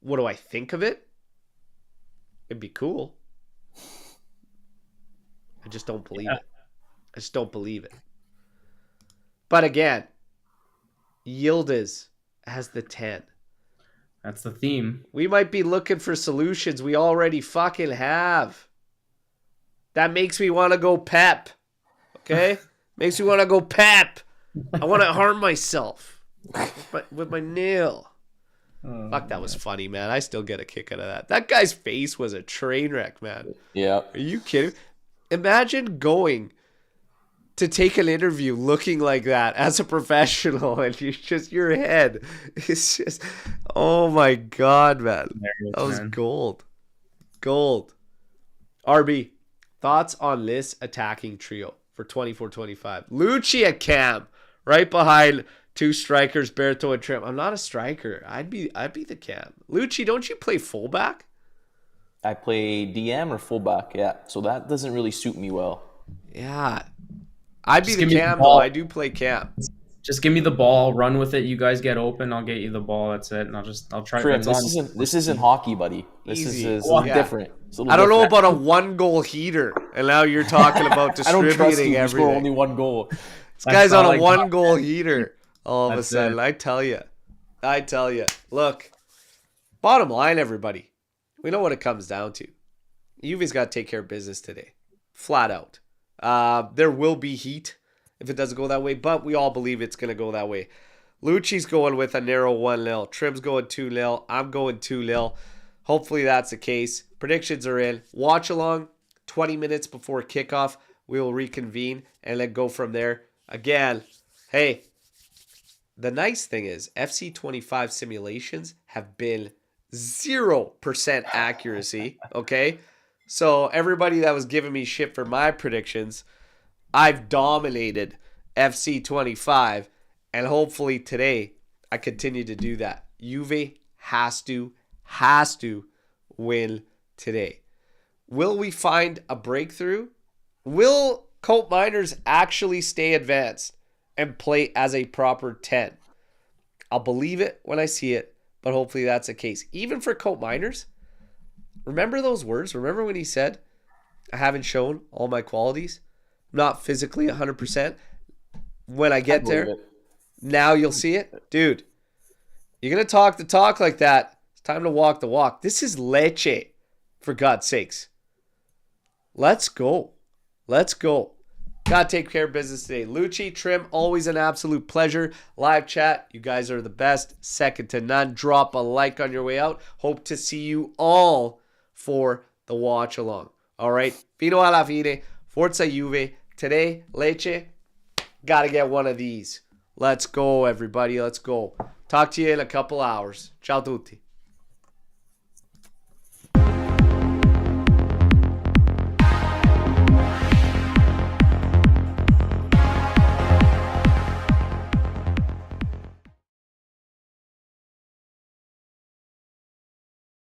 what do I think of it? It'd be cool. I just don't believe it. But again, Yildiz has the 10. That's the theme. We might be looking for solutions we already fucking have. That makes me want to go Pep. Okay? Makes me want to go Pep. I want to harm myself with my nail. Fuck, that was funny, man. I still get a kick out of that. That guy's face was a train wreck, man. Yeah. Are you kidding? Imagine going to take an interview looking like that as a professional, and your head is just, oh my God, man. That was gold. RB, thoughts on this attacking trio for 24-25? Lucci at cam, right behind 2 strikers, Berto and Trim. I'm not a striker. I'd be the cam. Lucci, don't you play fullback? I play DM or fullback, yeah. So that doesn't really suit me well. Yeah. I'd be the cam, though. I do play cam. Just give me the ball, run with it. You guys get open, I'll get you the ball. That's it. And I'll try. Trim, this isn't hockey, buddy. This is a little different. I don't know about a 1-goal heater, and now you're talking about distributing I don't trust you. everything. You score only 1 goal. This guy's on a 1-goal heater. All of a sudden, I tell you. Look, bottom line, everybody, we know what it comes down to. Juve's got to take care of business today. Flat out. There will be heat if it doesn't go that way, but we all believe it's going to go that way. Lucci's going with a narrow 1-0. Trim's going 2-0. I'm going 2-0. Hopefully that's the case. Predictions are in. Watch along 20 minutes before kickoff. We will reconvene and then go from there. Again, hey, the nice thing is FC25 simulations have been 0% accuracy, okay? So everybody that was giving me shit for my predictions, I've dominated FC25, and hopefully today I continue to do that. Juve has to win today. Will we find a breakthrough? Will Colt Miners actually stay advanced and play as a proper 10? I'll believe it when I see it, but hopefully that's the case. Even for Colt Miners, remember those words? Remember when he said, I haven't shown all my qualities? I'm not physically 100%. When I get there, now you'll see it. Dude, you're going to talk the talk like that. It's time to walk the walk. This is Lecce, for God's sakes. Let's go. Let's go. Gotta take care of business today. Lucci, Trim, always an absolute pleasure. Live chat, you guys are the best. Second to none. Drop a like on your way out. Hope to see you all for the watch along. All right. Fino alla fine. Forza Juve. Today, Lecce, gotta get one of these. Let's go, everybody. Let's go. Talk to you in a couple hours. Ciao tutti.